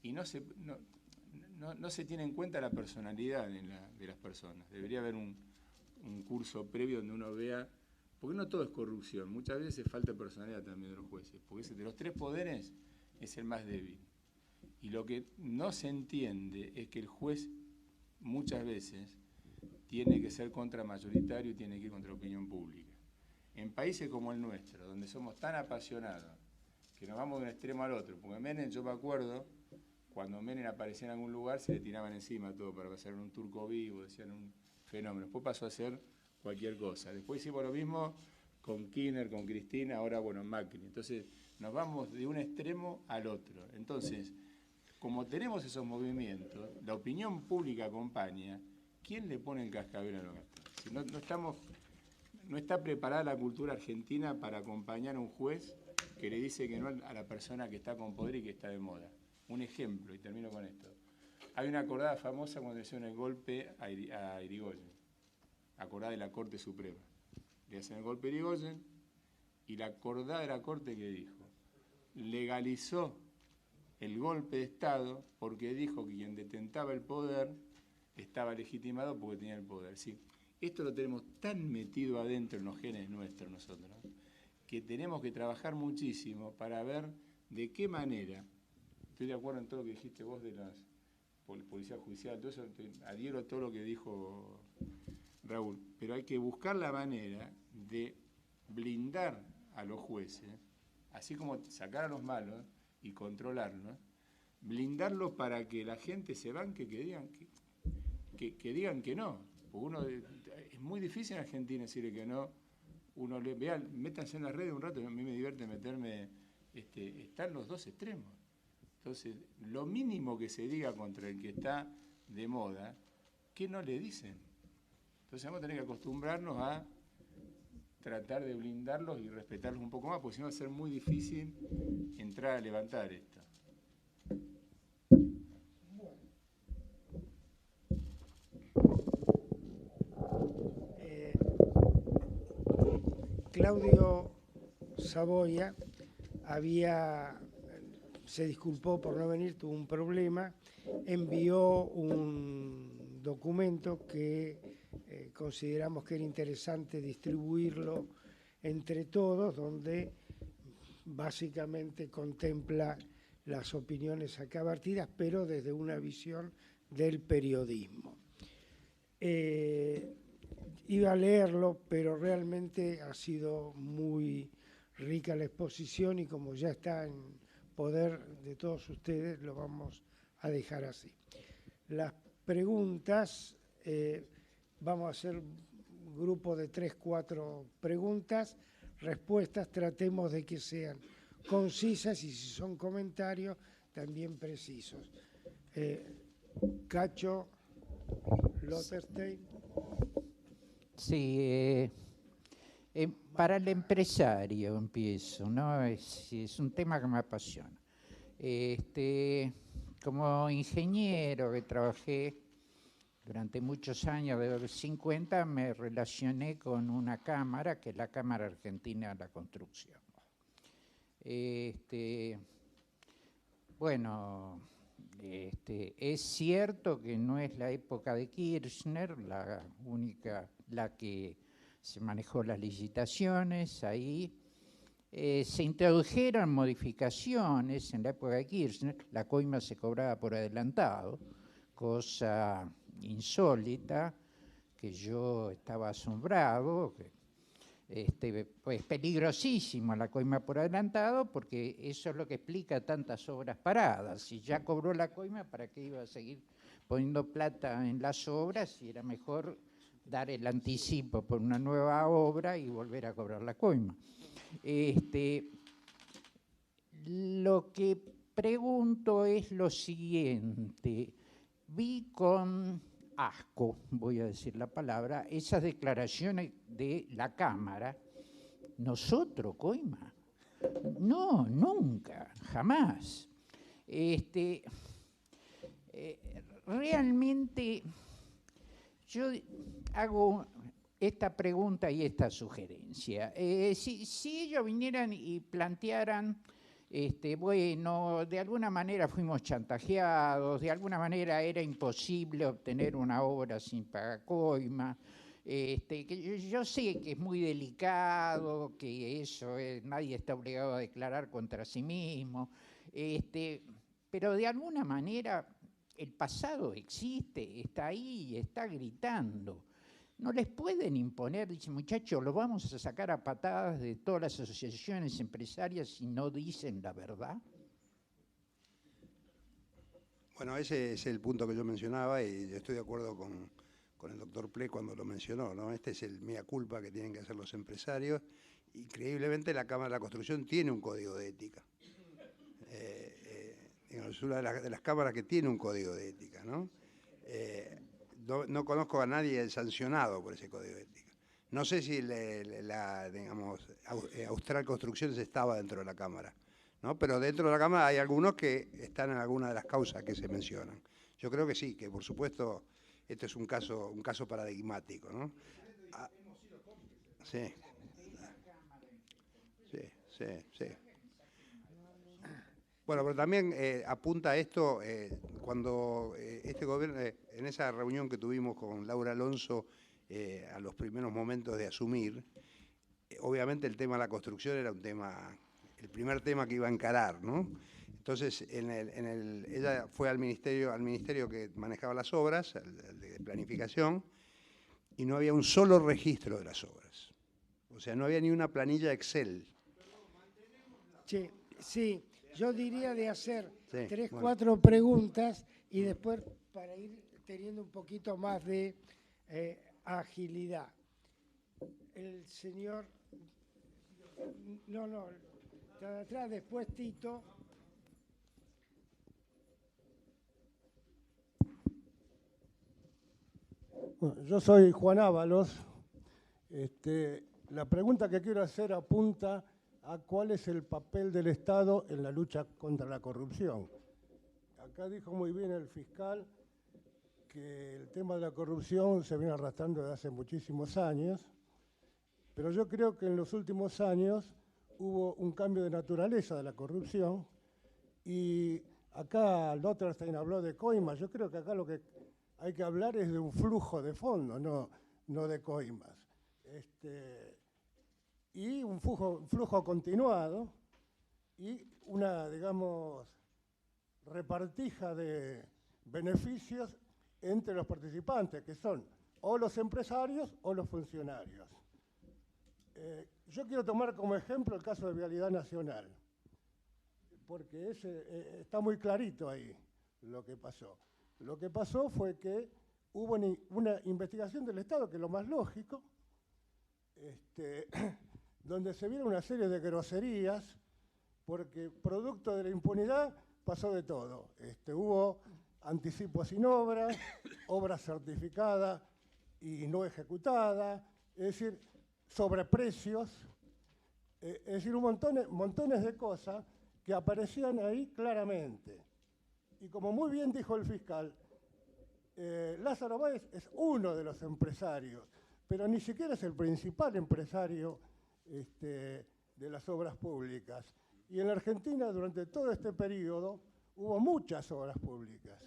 y no se tiene en cuenta la personalidad de las personas. Debería haber un curso previo donde uno vea, porque no todo es corrupción, muchas veces falta personalidad también de los jueces, porque de los tres poderes es el más débil. Y lo que no se entiende es que el juez muchas veces tiene que ser contramayoritario y tiene que ir contra la opinión pública. En países como el nuestro, donde somos tan apasionados, que nos vamos de un extremo al otro, porque Menem, yo me acuerdo, cuando Menem aparecía en algún lugar, se le tiraban encima todo para hacer un turco vivo, decían un fenómeno. Después pasó a ser cualquier cosa. Después hicimos lo mismo con Kirchner, con Cristina, ahora, bueno, Macri. Entonces, nos vamos de un extremo al otro. Entonces, como tenemos esos movimientos, la opinión pública acompaña, ¿quién le pone el cascabel a lo que está? Si no está preparada la cultura argentina para acompañar a un juez que le dice que no a la persona que está con poder y que está de moda. Un ejemplo, y termino con esto. Hay una acordada famosa cuando le hicieron el golpe a Irigoyen, acordada de la Corte Suprema. Le hacen el golpe a Irigoyen y la acordada de la Corte que dijo, legalizó el golpe de Estado porque dijo que quien detentaba el poder estaba legitimado porque tenía el poder. ¿Sí? Esto lo tenemos tan metido adentro en los genes nuestros nosotros, ¿no? Que tenemos que trabajar muchísimo para ver de qué manera, estoy de acuerdo en todo lo que dijiste vos de las policía judicial, todo eso, adhiero a todo lo que dijo Raúl, pero hay que buscar la manera de blindar a los jueces, así como sacar a los malos y controlarlos, blindarlos para que la gente se banque, que digan que no. Porque es muy difícil en Argentina decirle que no. Uno le vea, métanse en las redes un rato, a mí me divierte meterme, están los dos extremos. Entonces, lo mínimo que se diga contra el que está de moda, ¿qué no le dicen? Entonces vamos a tener que acostumbrarnos a tratar de blindarlos y respetarlos un poco más, porque si no va a ser muy difícil entrar a levantar esto. Claudio Saboya se disculpó por no venir, tuvo un problema, envió un documento que consideramos que era interesante distribuirlo entre todos, donde básicamente contempla las opiniones acá vertidas, pero desde una visión del periodismo. Iba a leerlo, pero realmente ha sido muy rica la exposición y como ya está en poder de todos ustedes, lo vamos a dejar así. Las preguntas, vamos a hacer un grupo de 3, 4 preguntas, respuestas, tratemos de que sean concisas y si son comentarios, también precisos. Cacho Lotterstein. Sí, para el empresario empiezo, ¿no? Es un tema que me apasiona. Como ingeniero que trabajé durante muchos años, de los 50, me relacioné con una cámara, que es la Cámara Argentina de la Construcción. Bueno, es cierto que no es la época de Kirchner, la que se manejó las licitaciones, ahí se introdujeron modificaciones en la época de Kirchner, la coima se cobraba por adelantado, cosa insólita, que yo estaba asombrado, pues peligrosísimo la coima por adelantado, porque eso es lo que explica tantas obras paradas. Si ya cobró la coima, ¿para qué iba a seguir poniendo plata en las obras? Si era mejor dar el anticipo por una nueva obra y volver a cobrar la coima. Lo que pregunto es lo siguiente. Vi con asco, voy a decir la palabra, esas declaraciones de la Cámara. ¿Nosotros, coima? No, nunca, jamás. Realmente yo hago esta pregunta y esta sugerencia. Si ellos vinieran y plantearan, bueno, de alguna manera fuimos chantajeados, de alguna manera era imposible obtener una obra sin pagar coima, que yo sé que es muy delicado, que eso nadie está obligado a declarar contra sí mismo, pero de alguna manera el pasado existe, está ahí, está gritando. No les pueden imponer, dicen, muchachos, lo vamos a sacar a patadas de todas las asociaciones empresarias si no dicen la verdad. Bueno, ese es el punto que yo mencionaba y estoy de acuerdo con el doctor Ple cuando lo mencionó, ¿no? Este es el mea culpa que tienen que hacer los empresarios. Increíblemente la Cámara de la Construcción tiene un código de ética. Es una de las cámaras que tiene un código de ética, ¿no? No conozco a nadie sancionado por ese código de ética. No sé si Austral Construcciones estaba dentro de la Cámara, ¿no? Pero dentro de la Cámara hay algunos que están en alguna de las causas que se mencionan. Yo creo que sí, que por supuesto este es un caso paradigmático, ¿no? Sí. Sí. Bueno, pero también apunta a esto cuando este gobierno, en esa reunión que tuvimos con Laura Alonso a los primeros momentos de asumir, obviamente el tema de la construcción era el primer tema que iba a encarar, ¿no? Entonces, ella fue al ministerio que manejaba las obras, el de planificación, y no había un solo registro de las obras. O sea, no había ni una planilla Excel Che, sí, yo diría de hacer Sí, 3, bueno. 4 preguntas y después para ir teniendo un poquito más de agilidad. El señor... No, está de atrás, después Tito. Bueno, yo soy Juan Ábalos. La pregunta que quiero hacer apunta a cuál es el papel del Estado en la lucha contra la corrupción. Acá dijo muy bien el fiscal que el tema de la corrupción se viene arrastrando desde hace muchísimos años, pero yo creo que en los últimos años hubo un cambio de naturaleza de la corrupción y acá Lotterstein habló de coimas. Yo creo que acá lo que hay que hablar es de un flujo de fondos, no de coimas. Y un flujo continuado y una, digamos, repartija de beneficios entre los participantes, que son o los empresarios o los funcionarios. Yo quiero tomar como ejemplo el caso de Vialidad Nacional, porque está muy clarito ahí lo que pasó. Lo que pasó fue que hubo una investigación del Estado, que es lo más lógico, donde se vieron una serie de groserías, porque producto de la impunidad pasó de todo. Hubo anticipos sin obra, obras certificadas y no ejecutadas, es decir, sobreprecios, es decir, montones de cosas que aparecían ahí claramente. Y como muy bien dijo el fiscal, Lázaro Báez es uno de los empresarios, pero ni siquiera es el principal empresario de las obras públicas. Y en la Argentina, durante todo este periodo, hubo muchas obras públicas.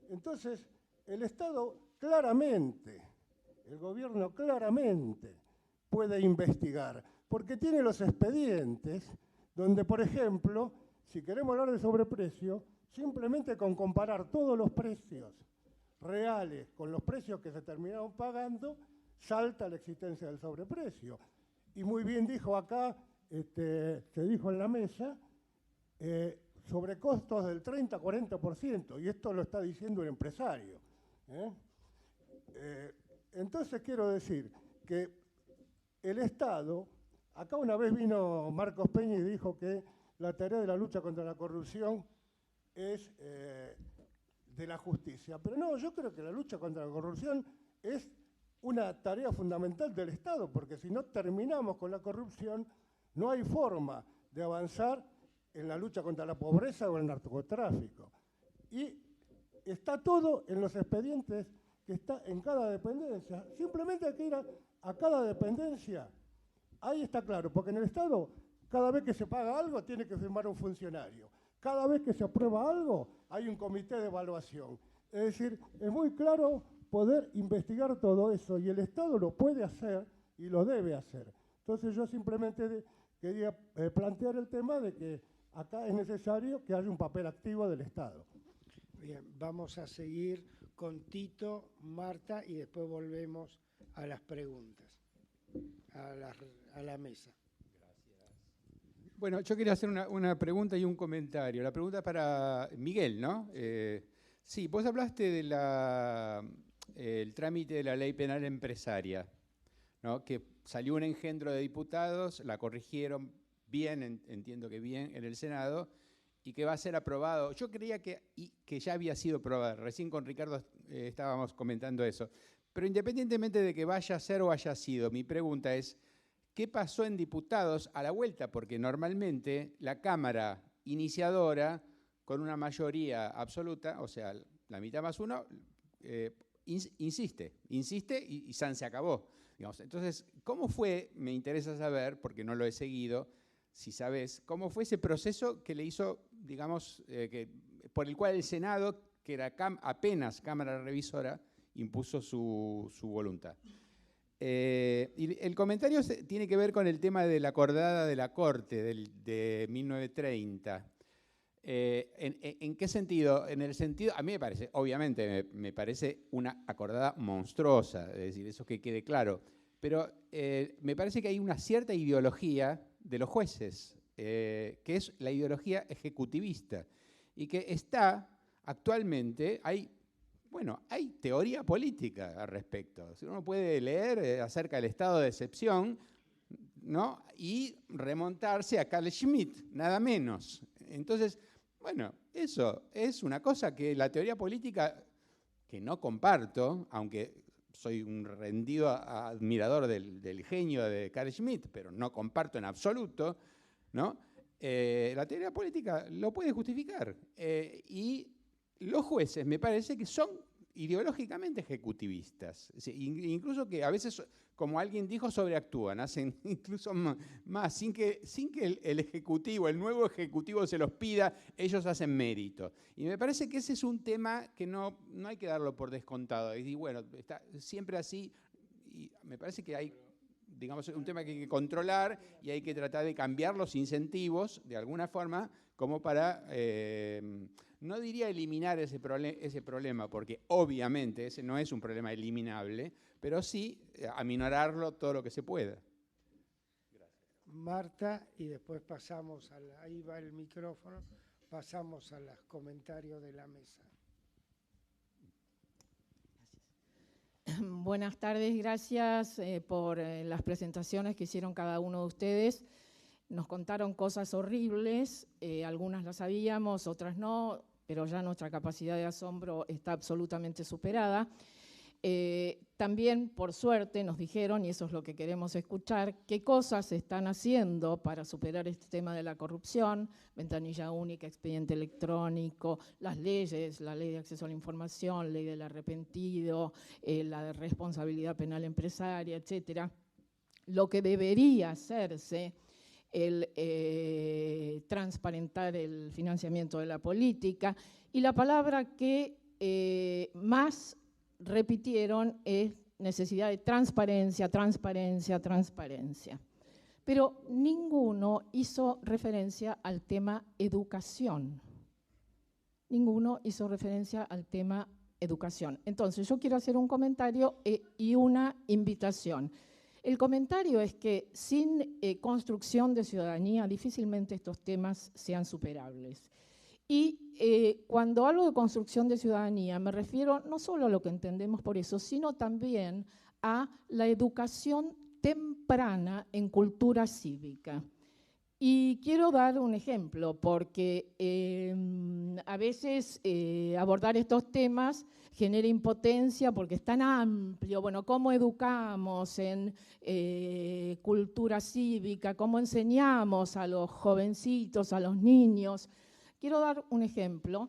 Entonces, el Estado claramente, el gobierno claramente puede investigar, porque tiene los expedientes donde, por ejemplo, si queremos hablar de sobreprecio, simplemente con comparar todos los precios reales con los precios que se terminaron pagando, salta la existencia del sobreprecio. Y muy bien dijo acá, se dijo en la mesa, sobrecostos del 30-40%, y esto lo está diciendo un empresario. Entonces quiero decir que el Estado, acá una vez vino Marcos Peña y dijo que la tarea de la lucha contra la corrupción es de la justicia. Pero no, yo creo que la lucha contra la corrupción es una tarea fundamental del Estado, porque si no terminamos con la corrupción, no hay forma de avanzar en la lucha contra la pobreza o el narcotráfico. Y está todo en los expedientes que está en cada dependencia. Simplemente hay que ir a cada dependencia. Ahí está claro, porque en el Estado, cada vez que se paga algo, tiene que firmar un funcionario. Cada vez que se aprueba algo, hay un comité de evaluación. Es decir, es muy claro poder investigar todo eso, y el Estado lo puede hacer y lo debe hacer. Entonces yo simplemente quería plantear el tema de que acá es necesario que haya un papel activo del Estado. Bien, vamos a seguir con Tito, Marta, y después volvemos a las preguntas, a la mesa. Bueno, yo quería hacer una pregunta y un comentario. La pregunta es para Miguel, ¿no? Sí, vos hablaste del trámite de la ley penal empresaria, ¿no? Que salió un engendro de diputados, la corrigieron bien, entiendo que bien, en el Senado, y que va a ser aprobado. Yo creía que ya había sido aprobado. Recién con Ricardo estábamos comentando eso. Pero independientemente de que vaya a ser o haya sido, mi pregunta es, ¿qué pasó en diputados a la vuelta? Porque normalmente la Cámara iniciadora, con una mayoría absoluta, o sea, la mitad más uno, insiste y se acabó. Digamos. Entonces, ¿cómo fue? Me interesa saber, porque no lo he seguido, si sabés, ¿cómo fue ese proceso que le hizo, digamos, por el cual el Senado, que era apenas Cámara Revisora, impuso su voluntad? Y el comentario tiene que ver con el tema de la acordada de la Corte de 1930. ¿En qué sentido? En el sentido, a mí me parece, obviamente, me parece una acordada monstruosa, es decir, eso que quede claro, pero me parece que hay una cierta ideología de los jueces que es la ideología ejecutivista, y que está actualmente, hay teoría política al respecto. Uno puede leer acerca del estado de excepción, ¿no? Y remontarse a Carl Schmitt, nada menos. Entonces, bueno, eso es una cosa que la teoría política, que no comparto, aunque soy un rendido admirador del genio de Carl Schmitt, pero no comparto en absoluto, ¿no? La teoría política lo puede justificar. Y los jueces me parece que son ideológicamente ejecutivistas. Incluso que a veces, como alguien dijo, sobreactúan, hacen incluso más, sin que el ejecutivo, el nuevo ejecutivo se los pida, ellos hacen mérito. Y me parece que ese es un tema que no hay que darlo por descontado. Y bueno, está siempre así, y me parece que hay, digamos, un tema que hay que controlar y hay que tratar de cambiar los incentivos de alguna forma como para, no diría eliminar ese problema, porque obviamente ese no es un problema eliminable, pero sí aminorarlo todo lo que se pueda. Gracias. Marta, y después pasamos ahí va el micrófono, pasamos a los comentarios de la mesa. Buenas tardes, gracias por las presentaciones que hicieron cada uno de ustedes. Nos contaron cosas horribles, algunas las sabíamos, otras no, pero ya nuestra capacidad de asombro está absolutamente superada. También, por suerte, nos dijeron, y eso es lo que queremos escuchar, qué cosas se están haciendo para superar este tema de la corrupción, ventanilla única, expediente electrónico, las leyes, la ley de acceso a la información, ley del arrepentido, la de responsabilidad penal empresaria, etcétera. Lo que debería hacerse, el transparentar el financiamiento de la política, y la palabra que más repitieron es necesidad de transparencia, transparencia, transparencia. Pero ninguno hizo referencia al tema educación. Ninguno hizo referencia al tema educación. Entonces, yo quiero hacer un comentario y una invitación. El comentario es que sin construcción de ciudadanía difícilmente estos temas sean superables. Y cuando hablo de construcción de ciudadanía me refiero no solo a lo que entendemos por eso, sino también a la educación temprana en cultura cívica. Y quiero dar un ejemplo, porque a veces abordar estos temas genera impotencia porque es tan amplio. Bueno, ¿cómo educamos en cultura cívica? ¿Cómo enseñamos a los jovencitos, a los niños? Quiero dar un ejemplo,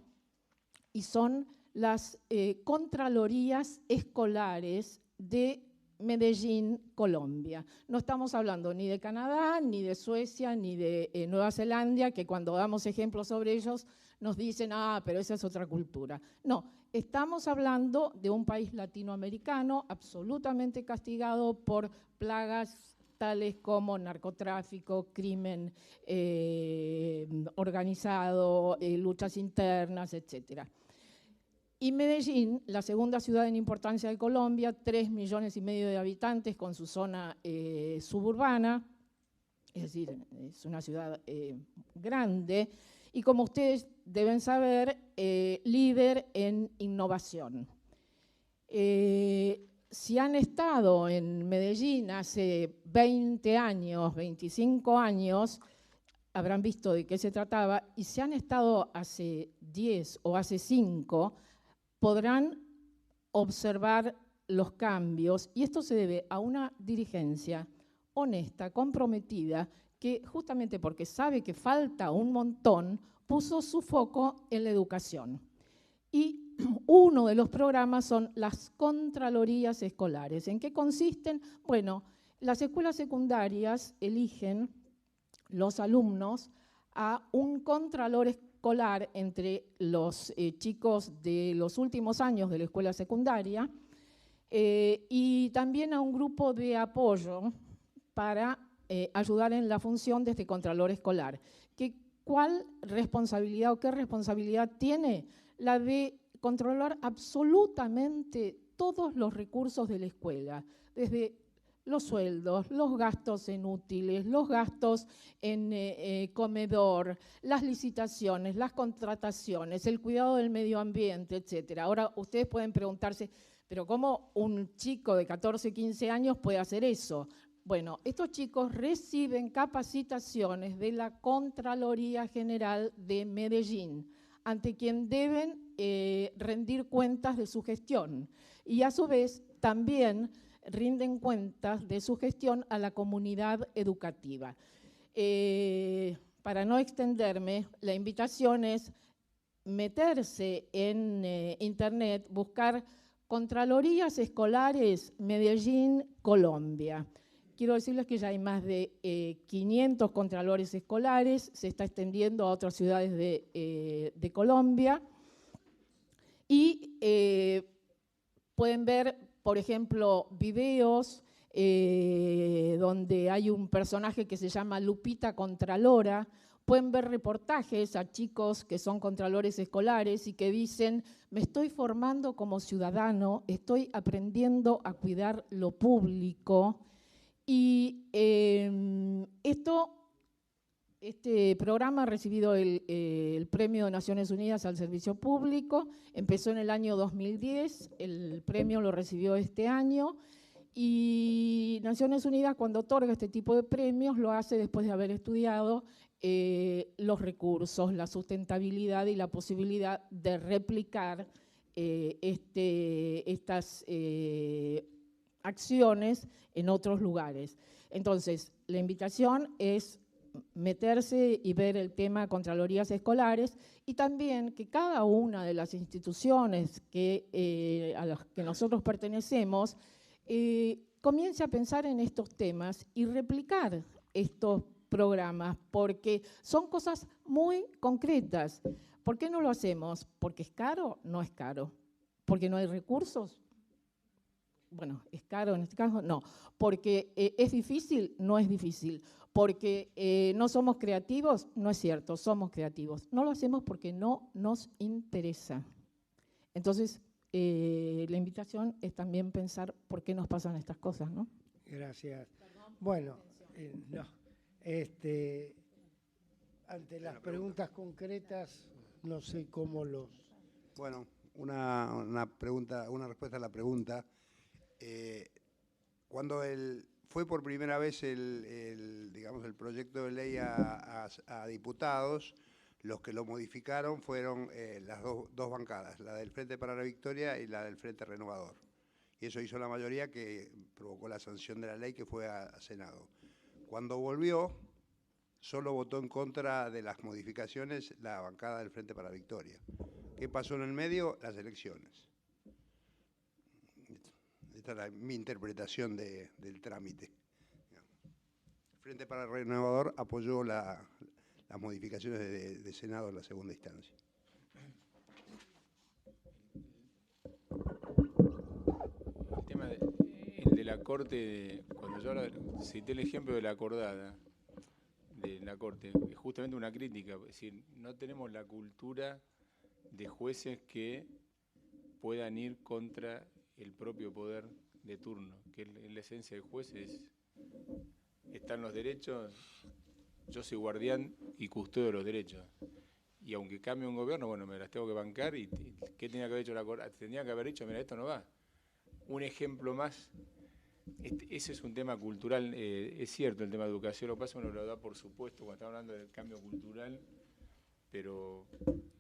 y son las contralorías escolares de Medellín, Colombia. No estamos hablando ni de Canadá, ni de Suecia, ni de Nueva Zelanda, que cuando damos ejemplos sobre ellos nos dicen, pero esa es otra cultura. No, estamos hablando de un país latinoamericano absolutamente castigado por plagas tales como narcotráfico, crimen organizado, luchas internas, etcétera. Y Medellín, la segunda ciudad en importancia de Colombia, 3,5 millones de habitantes con su zona suburbana, es decir, es una ciudad grande, y como ustedes deben saber, líder en innovación. Si han estado en Medellín hace 20 años, 25 años, habrán visto de qué se trataba, y si han estado hace 10 o hace 5, podrán observar los cambios, y esto se debe a una dirigencia honesta, comprometida, que justamente porque sabe que falta un montón, puso su foco en la educación. Y uno de los programas son las contralorías escolares. ¿En qué consisten? Bueno, las escuelas secundarias eligen los alumnos a un contralor escolar entre los chicos de los últimos años de la escuela secundaria y también a un grupo de apoyo para ayudar en la función de este contralor escolar. ¿Cuál responsabilidad o qué responsabilidad tiene? La de controlar absolutamente todos los recursos de la escuela, desde los sueldos, los gastos en útiles, los gastos en comedor, las licitaciones, las contrataciones, el cuidado del medio ambiente, etc. Ahora, ustedes pueden preguntarse, ¿pero cómo un chico de 14, 15 años puede hacer eso? Bueno, estos chicos reciben capacitaciones de la Contraloría General de Medellín, ante quien deben rendir cuentas de su gestión. Y a su vez también rinden cuentas de su gestión a la comunidad educativa. Para no extenderme, la invitación es meterse en internet, buscar Contralorías Escolares Medellín, Colombia. Quiero decirles que ya hay más de 500 contralores escolares, se está extendiendo a otras ciudades de Colombia. Y pueden ver, por ejemplo, videos donde hay un personaje que se llama Lupita Contralora. Pueden ver reportajes a chicos que son contralores escolares y que dicen, me estoy formando como ciudadano, estoy aprendiendo a cuidar lo público. Y este programa ha recibido el Premio de Naciones Unidas al Servicio Público, empezó en el año 2010, el premio lo recibió este año, y Naciones Unidas, cuando otorga este tipo de premios, lo hace después de haber estudiado los recursos, la sustentabilidad y la posibilidad de replicar estas acciones en otros lugares. Entonces, la invitación es meterse y ver el tema Contralorías Escolares, y también que cada una de las instituciones a las que nosotros pertenecemos comience a pensar en estos temas y replicar estos programas, porque son cosas muy concretas. ¿Por qué no lo hacemos? ¿Porque es caro? No es caro. ¿Porque no hay recursos? Bueno, ¿es caro en este caso? No. ¿Porque es difícil? No es difícil. ¿Porque no somos creativos? No es cierto, somos creativos. No lo hacemos porque no nos interesa. Entonces, la invitación es también pensar por qué nos pasan estas cosas, ¿no? Gracias. Bueno, no. Ante las preguntas concretas, no sé cómo los... Bueno, una respuesta a la pregunta. Cuando fue por primera vez digamos, el proyecto de ley a diputados, los que lo modificaron fueron las dos bancadas, la del Frente para la Victoria y la del Frente Renovador. Y eso hizo la mayoría que provocó la sanción de la ley, que fue a Senado. Cuando volvió, solo votó en contra de las modificaciones la bancada del Frente para la Victoria. ¿Qué pasó en el medio? Las elecciones. Esta es mi interpretación del trámite. El Frente para el Renovador apoyó las modificaciones de Senado en la segunda instancia. El tema de la Corte, cuando yo cité el ejemplo de la acordada, de la Corte, es justamente una crítica, es decir, no tenemos la cultura de jueces que puedan ir contra el propio poder de turno, que en la esencia del juez están los derechos, yo soy guardián y custodio de los derechos, y aunque cambie un gobierno, bueno, me las tengo que bancar, y ¿qué tenía que haber hecho la Corte? Tendría que haber dicho, mira, esto no va. Un ejemplo más, ese es un tema cultural, es cierto, el tema de educación, lo que pasa uno lo da por supuesto cuando estamos hablando del cambio cultural, pero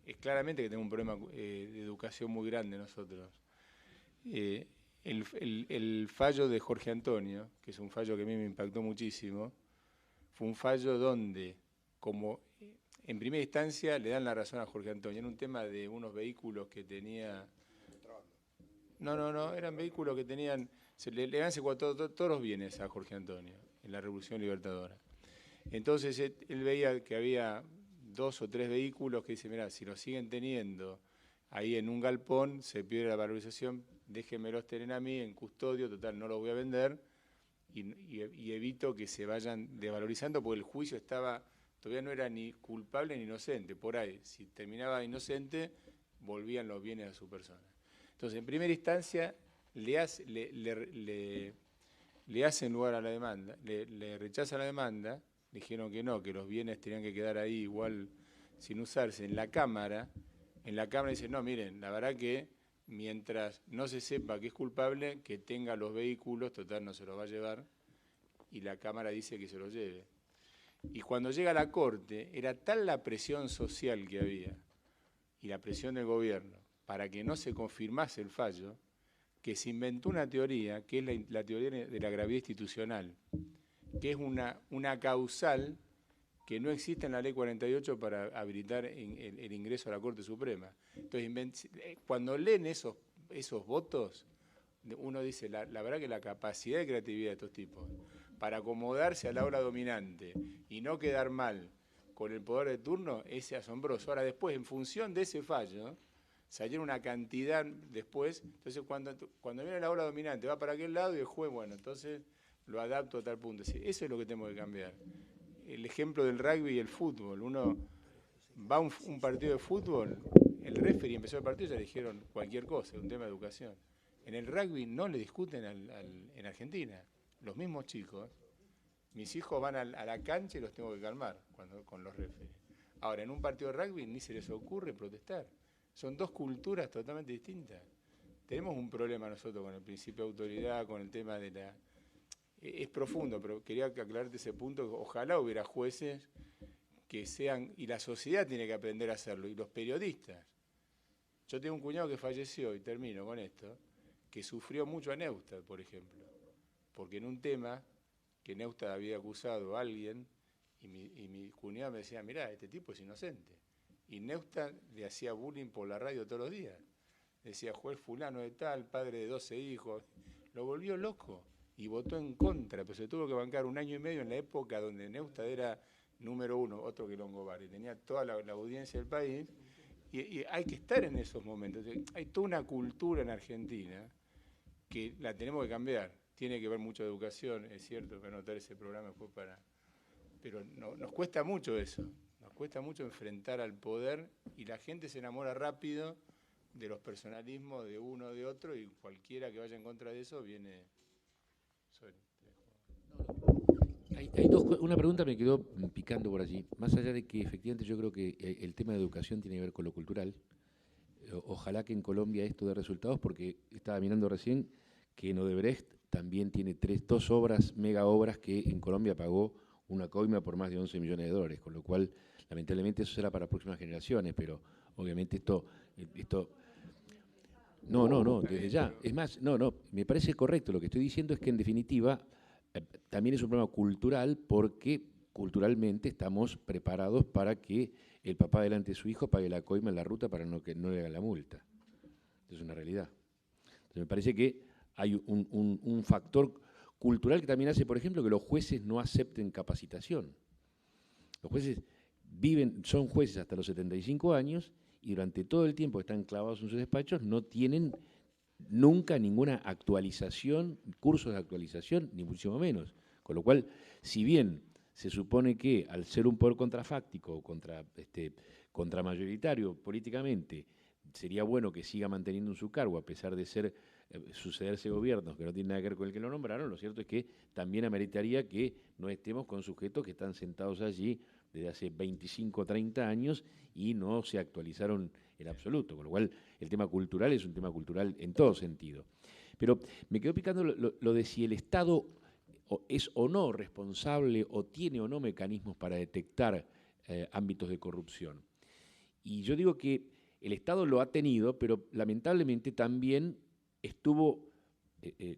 es claramente que tenemos un problema de educación muy grande nosotros. El fallo de Jorge Antonio, que es un fallo que a mí me impactó muchísimo, fue un fallo donde, como en primera instancia le dan la razón a Jorge Antonio, en un tema de unos vehículos que tenía... No, eran vehículos que tenían... le habían secuestrado todos los bienes a Jorge Antonio en la Revolución Libertadora. Entonces él veía que había 2 o 3 vehículos que dice, mirá, si los siguen teniendo ahí en un galpón, se pierde la valorización, déjenmelos tener a mí en custodio, total, no los voy a vender, y evito que se vayan desvalorizando, porque el juicio todavía no era ni culpable ni inocente, por ahí, si terminaba inocente, volvían los bienes a su persona. Entonces, en primera instancia, le le hacen lugar a la demanda, le rechazan la demanda, dijeron que no, que los bienes tenían que quedar ahí igual sin usarse. En la Cámara dicen, no, miren, la verdad que mientras no se sepa que es culpable, que tenga los vehículos, total no se los va a llevar, y la Cámara dice que se los lleve. Y cuando llega a la Corte, era tal la presión social que había, y la presión del gobierno, para que no se confirmase el fallo, que se inventó una teoría, que es la teoría de la gravedad institucional, que es una causal que no existe en la Ley 48 para habilitar el ingreso a la Corte Suprema. Entonces, cuando leen esos votos, uno dice, la verdad que la capacidad de creatividad de estos tipos para acomodarse a la ola dominante y no quedar mal con el poder de turno es asombroso. Ahora, después, en función de ese fallo, salieron una cantidad después. Entonces, cuando viene la ola dominante, va para aquel lado y el juez, bueno, entonces lo adapto a tal punto. Eso es lo que tenemos que cambiar. El ejemplo del rugby y el fútbol. Uno va a un partido de fútbol, el referee empezó el partido y ya le dijeron cualquier cosa, un tema de educación. En el rugby no le discuten en Argentina. Los mismos chicos, mis hijos van a la cancha y los tengo que calmar con los referees. Ahora, en un partido de rugby ni se les ocurre protestar. Son dos culturas totalmente distintas. Tenemos un problema nosotros con el principio de autoridad, con el tema de la... Es profundo, pero quería aclararte ese punto. Ojalá hubiera jueces que sean... Y la sociedad tiene que aprender a hacerlo, y los periodistas. Yo tengo un cuñado que falleció, y termino con esto, que sufrió mucho a Neustadt, por ejemplo. Porque en un tema que Neustadt había acusado a alguien, y mi cuñado me decía, mirá, este tipo es inocente. Y Neustadt le hacía bullying por la radio todos los días. Decía, juez fulano de tal, padre de 12 hijos. Lo volvió loco y votó en contra, pero se tuvo que bancar 1 año y medio en la época donde Neustadt era número 1, otro que Longobardi. Tenía toda la audiencia del país y hay que estar en esos momentos. Hay toda una cultura en Argentina que la tenemos que cambiar. Tiene que ver mucho de educación, es cierto, voy a anotar ese programa después para... Pero nos cuesta mucho eso. Nos cuesta mucho enfrentar al poder y la gente se enamora rápido de los personalismos de uno o de otro y cualquiera que vaya en contra de eso viene... Una pregunta me quedó picando por allí. Más allá de que efectivamente yo creo que el tema de educación tiene que ver con lo cultural, ojalá que en Colombia esto dé resultados, porque estaba mirando recién que en Odebrecht también tiene 2 obras, mega obras, que en Colombia pagó una coima por más de 11 millones de dólares, con lo cual, lamentablemente, eso será para próximas generaciones, pero obviamente esto no, desde ya. Es más, me parece correcto. Lo que estoy diciendo es que, en definitiva, también es un problema cultural, porque culturalmente estamos preparados para que el papá delante de su hijo pague la coima en la ruta para que no le hagan la multa. Eso es una realidad. Entonces, me parece que hay un factor cultural que también hace, por ejemplo, que los jueces no acepten capacitación. Los jueces son jueces hasta los 75 años y durante todo el tiempo que están clavados en sus despachos no tienen nunca ninguna actualización, cursos de actualización, ni muchísimo menos. Con lo cual, si bien se supone que al ser un poder contrafáctico o contramayoritario políticamente, sería bueno que siga manteniendo en su cargo, a pesar de sucederse gobiernos que no tienen nada que ver con el que lo nombraron, lo cierto es que también ameritaría que no estemos con sujetos que están sentados allí desde hace 25 o 30 años y no se actualizaron en absoluto, con lo cual el tema cultural es un tema cultural en todo sentido. Pero me quedó picando lo de si el Estado es o no responsable o tiene o no mecanismos para detectar ámbitos de corrupción. Y yo digo que el Estado lo ha tenido, pero lamentablemente también estuvo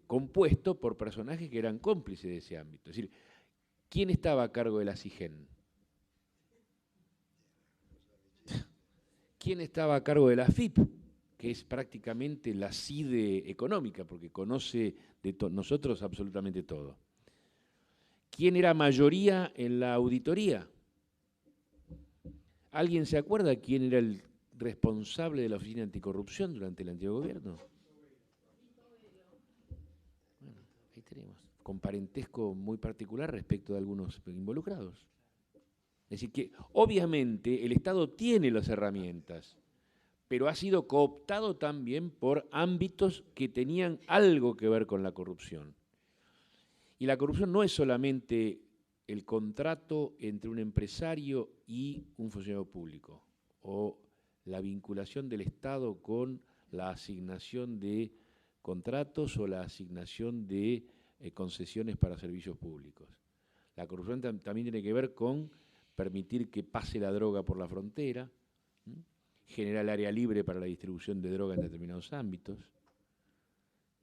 compuesto por personajes que eran cómplices de ese ámbito. Es decir, ¿quién estaba a cargo de la SIGEN? ¿Quién estaba a cargo de la AFIP? Que es prácticamente la CIDE económica, porque conoce de nosotros absolutamente todo. ¿Quién era mayoría en la auditoría? ¿Alguien se acuerda quién era el responsable de la Oficina Anticorrupción durante el antiguo gobierno? Bueno, ahí tenemos, con parentesco muy particular respecto de algunos involucrados. Es decir, que obviamente el Estado tiene las herramientas, pero ha sido cooptado también por ámbitos que tenían algo que ver con la corrupción. Y la corrupción no es solamente el contrato entre un empresario y un funcionario público, o la vinculación del Estado con la asignación de contratos o la asignación de concesiones para servicios públicos. La corrupción también tiene que ver con permitir que pase la droga por la frontera, generar el área libre para la distribución de droga en determinados ámbitos.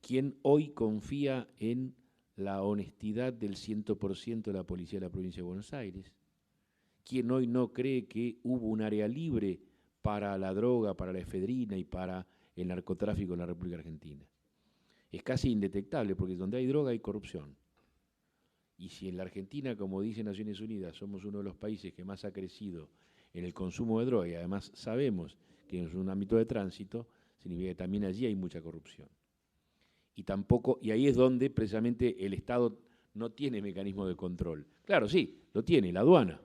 ¿Quién hoy confía en la honestidad del 100% de la policía de la provincia de Buenos Aires? ¿Quién hoy no cree que hubo un área libre para la droga, para la efedrina y para el narcotráfico en la República Argentina? Es casi indetectable, porque donde hay droga hay corrupción. Y si en la Argentina, como dice Naciones Unidas, somos uno de los países que más ha crecido en el consumo de droga, y además sabemos que es un ámbito de tránsito, significa que también allí hay mucha corrupción. Y ahí es donde precisamente el Estado no tiene mecanismo de control. Claro, sí, lo tiene, la aduana.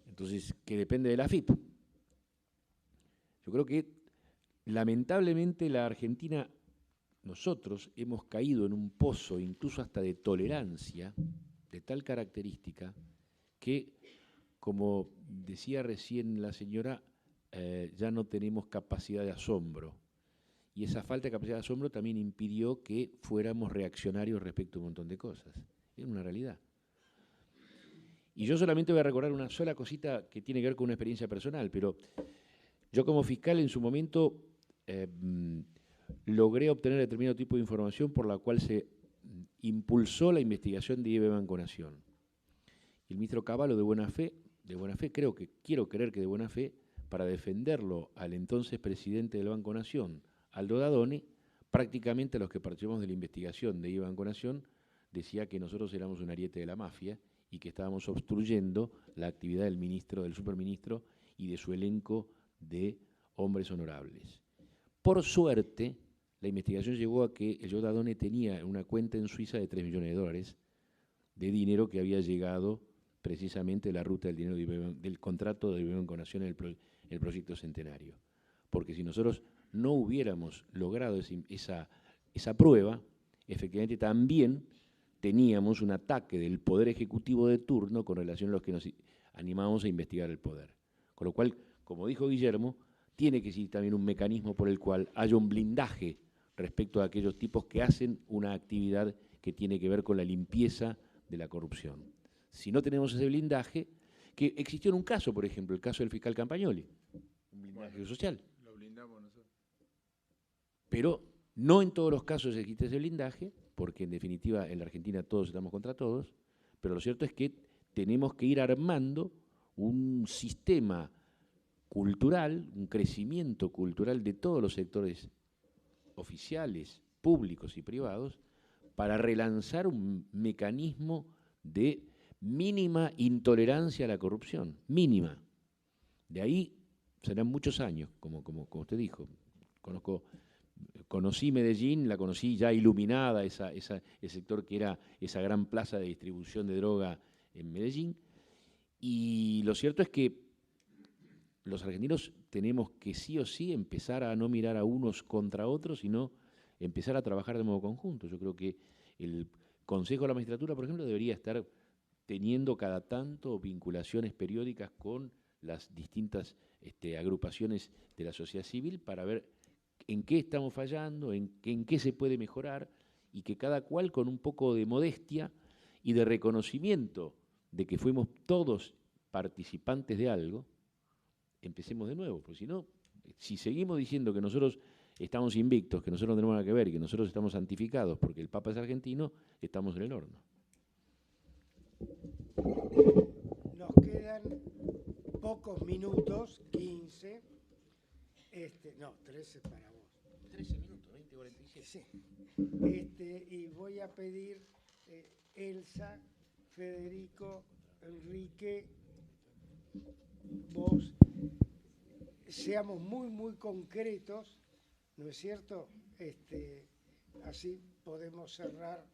Entonces, que depende de la AFIP. Yo creo que lamentablemente la Argentina, nosotros hemos caído en un pozo incluso hasta de tolerancia de tal característica que, como decía recién la señora, ya no tenemos capacidad de asombro. Y esa falta de capacidad de asombro también impidió que fuéramos reaccionarios respecto a un montón de cosas. Es una realidad. Y yo solamente voy a recordar una sola cosita que tiene que ver con una experiencia personal, pero yo como fiscal en su momento logré obtener determinado tipo de información por la cual se impulsó la investigación de IBE Banco Nación. El ministro Cavallo, de buena fe, quiero creer que de buena fe, para defenderlo al entonces presidente del Banco Nación, Aldo Dadone, prácticamente los que participamos de la investigación de IBE Banco Nación, decía que nosotros éramos un ariete de la mafia y que estábamos obstruyendo la actividad del ministro, del superministro y de su elenco de hombres honorables. Por suerte, la investigación llegó a que el señor Dadone tenía una cuenta en Suiza de 3 millones de dólares de dinero que había llegado precisamente de la ruta del dinero del contrato de IBE Banco Nación en el proyecto Centenario. Porque si nosotros no hubiéramos logrado esa prueba, efectivamente también teníamos un ataque del Poder Ejecutivo de turno con relación a los que nos animábamos a investigar el poder. Con lo cual, como dijo Guillermo, tiene que existir también un mecanismo por el cual haya un blindaje respecto a aquellos tipos que hacen una actividad que tiene que ver con la limpieza de la corrupción. Si no tenemos ese blindaje, que existió en un caso, por ejemplo, el caso del fiscal Campagnoli, un blindaje social. Lo blindamos nosotros. Pero no en todos los casos existe ese blindaje, porque en definitiva en la Argentina todos estamos contra todos, pero lo cierto es que tenemos que ir armando un sistema cultural, un crecimiento cultural de todos los sectores oficiales, públicos y privados, para relanzar un mecanismo de mínima intolerancia a la corrupción, mínima. De ahí serán muchos años, como usted dijo. Conocí Medellín, la conocí ya iluminada, ese sector que era esa gran plaza de distribución de droga en Medellín, y lo cierto es que los argentinos tenemos que sí o sí empezar a no mirar a unos contra otros, sino empezar a trabajar de modo conjunto. Yo creo que el Consejo de la Magistratura, por ejemplo, debería estar teniendo cada tanto vinculaciones periódicas con las distintas agrupaciones de la sociedad civil para ver en qué estamos fallando, en qué se puede mejorar, y que cada cual con un poco de modestia y de reconocimiento de que fuimos todos participantes de algo, empecemos de nuevo, porque si no, si seguimos diciendo que nosotros estamos invictos, que nosotros no tenemos nada que ver y que nosotros estamos santificados porque el Papa es argentino, estamos en el horno. Nos quedan pocos minutos, 15, no, 13 para vos. 13 minutos, 20:47. Sí. Y voy a pedir, Elsa, Federico, Enrique, vos, seamos muy concretos, ¿no es cierto? Así podemos cerrar,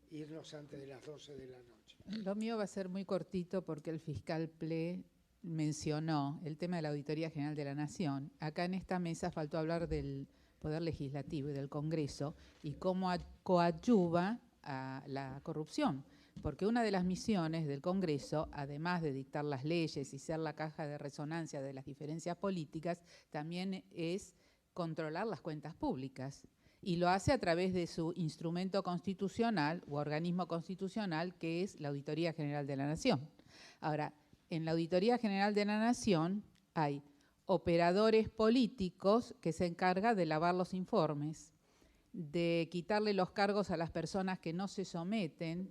irnos antes de las 12 de la noche. Lo mío va a ser muy cortito porque el fiscal Ple mencionó el tema de la Auditoría General de la Nación. Acá en esta mesa faltó hablar del Poder Legislativo y del Congreso y cómo coadyuva a la corrupción. Porque una de las misiones del Congreso, además de dictar las leyes y ser la caja de resonancia de las diferencias políticas, también es controlar las cuentas públicas. Y lo hace a través de su instrumento constitucional u organismo constitucional, que es la Auditoría General de la Nación. Ahora, en la Auditoría General de la Nación hay operadores políticos que se encargan de lavar los informes, de quitarle los cargos a las personas que no se someten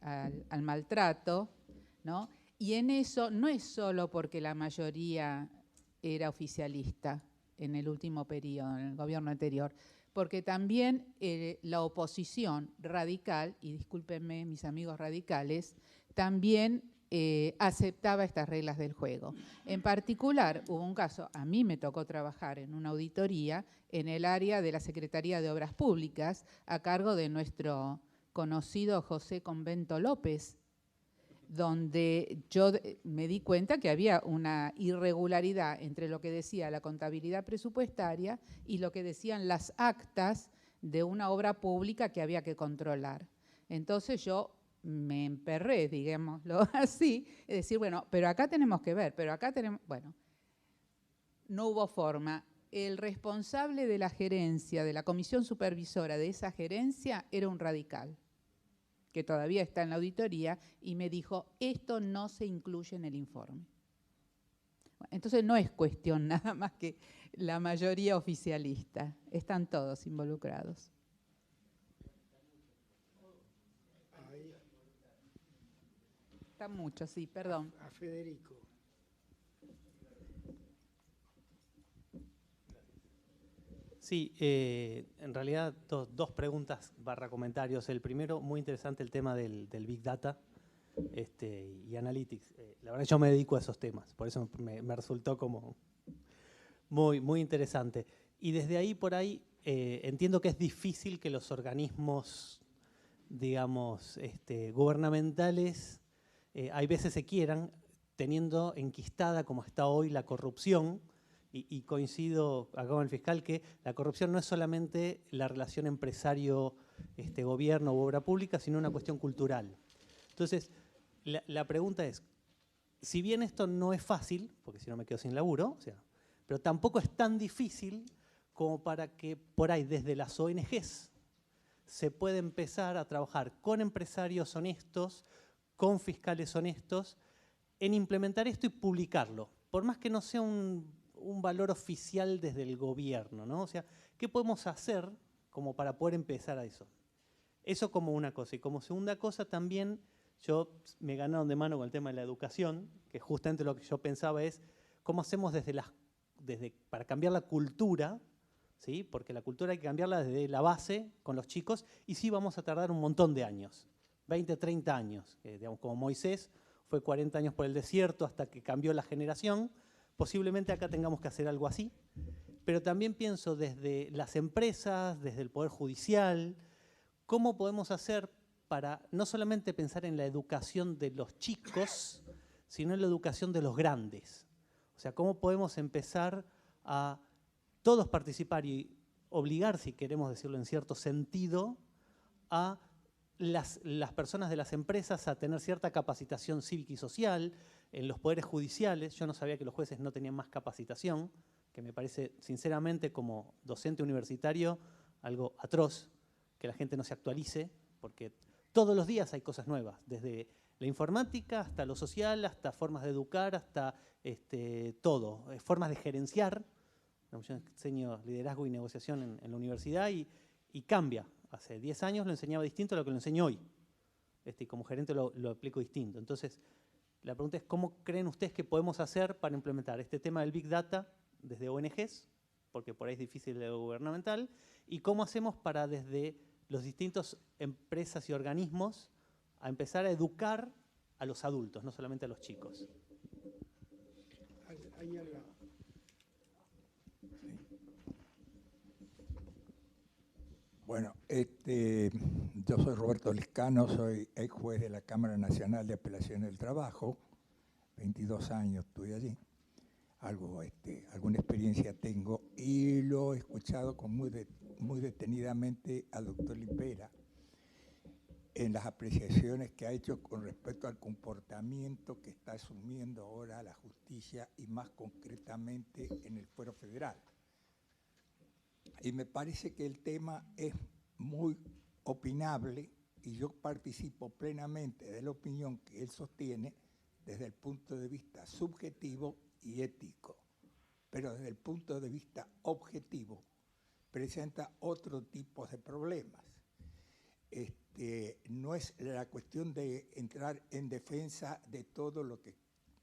al maltrato, ¿no? Y en eso no es solo porque la mayoría era oficialista en el último periodo, en el gobierno anterior, porque también la oposición radical, y discúlpenme mis amigos radicales, también aceptaba estas reglas del juego. En particular, hubo un caso, a mí me tocó trabajar en una auditoría en el área de la Secretaría de Obras Públicas, a cargo de nuestro conocido José Convento López, donde yo me di cuenta que había una irregularidad entre lo que decía la contabilidad presupuestaria y lo que decían las actas de una obra pública que había que controlar. Entonces yo me emperré, digámoslo así, es decir, bueno, pero acá tenemos que ver, pero acá tenemos, bueno, no hubo forma. El responsable de la gerencia, de la comisión supervisora de esa gerencia, era un radical, que todavía está en la auditoría, y me dijo, esto no se incluye en el informe. Entonces no es cuestión nada más que la mayoría oficialista, están todos involucrados. Están muchos, sí, perdón. A Federico. Sí, en realidad dos preguntas / comentarios. El primero, muy interesante el tema del Big Data y Analytics. La verdad yo me dedico a esos temas, por eso me resultó como muy interesante. Y desde ahí por ahí entiendo que es difícil que los organismos, digamos, gubernamentales, hay veces se quieran, teniendo enquistada como está hoy la corrupción. Y coincido acá con el fiscal que la corrupción no es solamente la relación empresario-gobierno u obra pública, sino una cuestión cultural. Entonces, la pregunta es, si bien esto no es fácil, porque si no me quedo sin laburo, pero tampoco es tan difícil como para que por ahí desde las ONGs se pueda empezar a trabajar con empresarios honestos, con fiscales honestos, en implementar esto y publicarlo. Por más que no sea un valor oficial desde el gobierno, ¿no? O sea, ¿qué podemos hacer como para poder empezar a eso? Eso como una cosa. Y como segunda cosa también, me ganaron de mano con el tema de la educación, que justamente lo que yo pensaba es cómo hacemos para cambiar la cultura, ¿sí? Porque la cultura hay que cambiarla desde la base con los chicos, y sí vamos a tardar un montón de años, 20, 30 años. Digamos, como Moisés fue 40 años por el desierto hasta que cambió la generación. Posiblemente acá tengamos que hacer algo así, pero también pienso desde las empresas, desde el Poder Judicial, cómo podemos hacer para no solamente pensar en la educación de los chicos, sino en la educación de los grandes. O sea, cómo podemos empezar a todos participar y obligar, si queremos decirlo en cierto sentido, a las personas de las empresas a tener cierta capacitación cívica y social. En los poderes judiciales, yo no sabía que los jueces no tenían más capacitación, que me parece, sinceramente, como docente universitario, algo atroz, que la gente no se actualice, porque todos los días hay cosas nuevas, desde la informática hasta lo social, hasta formas de educar, hasta todo, formas de gerenciar. Yo enseño liderazgo y negociación en la universidad y cambia. Hace 10 años lo enseñaba distinto a lo que lo enseño hoy. Y como gerente lo aplico distinto. Entonces, la pregunta es, ¿cómo creen ustedes que podemos hacer para implementar este tema del Big Data desde ONGs? Porque por ahí es difícil de lo gubernamental. ¿Y cómo hacemos para desde los distintos empresas y organismos a empezar a educar a los adultos, no solamente a los chicos? Ahí al lado. Bueno, yo soy Roberto Lescano, soy ex juez de la Cámara Nacional de Apelaciones del Trabajo, 22 años estuve allí, alguna experiencia tengo, y lo he escuchado muy detenidamente al doctor Lipera en las apreciaciones que ha hecho con respecto al comportamiento que está asumiendo ahora la justicia y más concretamente en el fuero federal. Y me parece que el tema es muy opinable y yo participo plenamente de la opinión que él sostiene desde el punto de vista subjetivo y ético, pero desde el punto de vista objetivo presenta otro tipo de problemas. No es la cuestión de entrar en defensa de todo lo que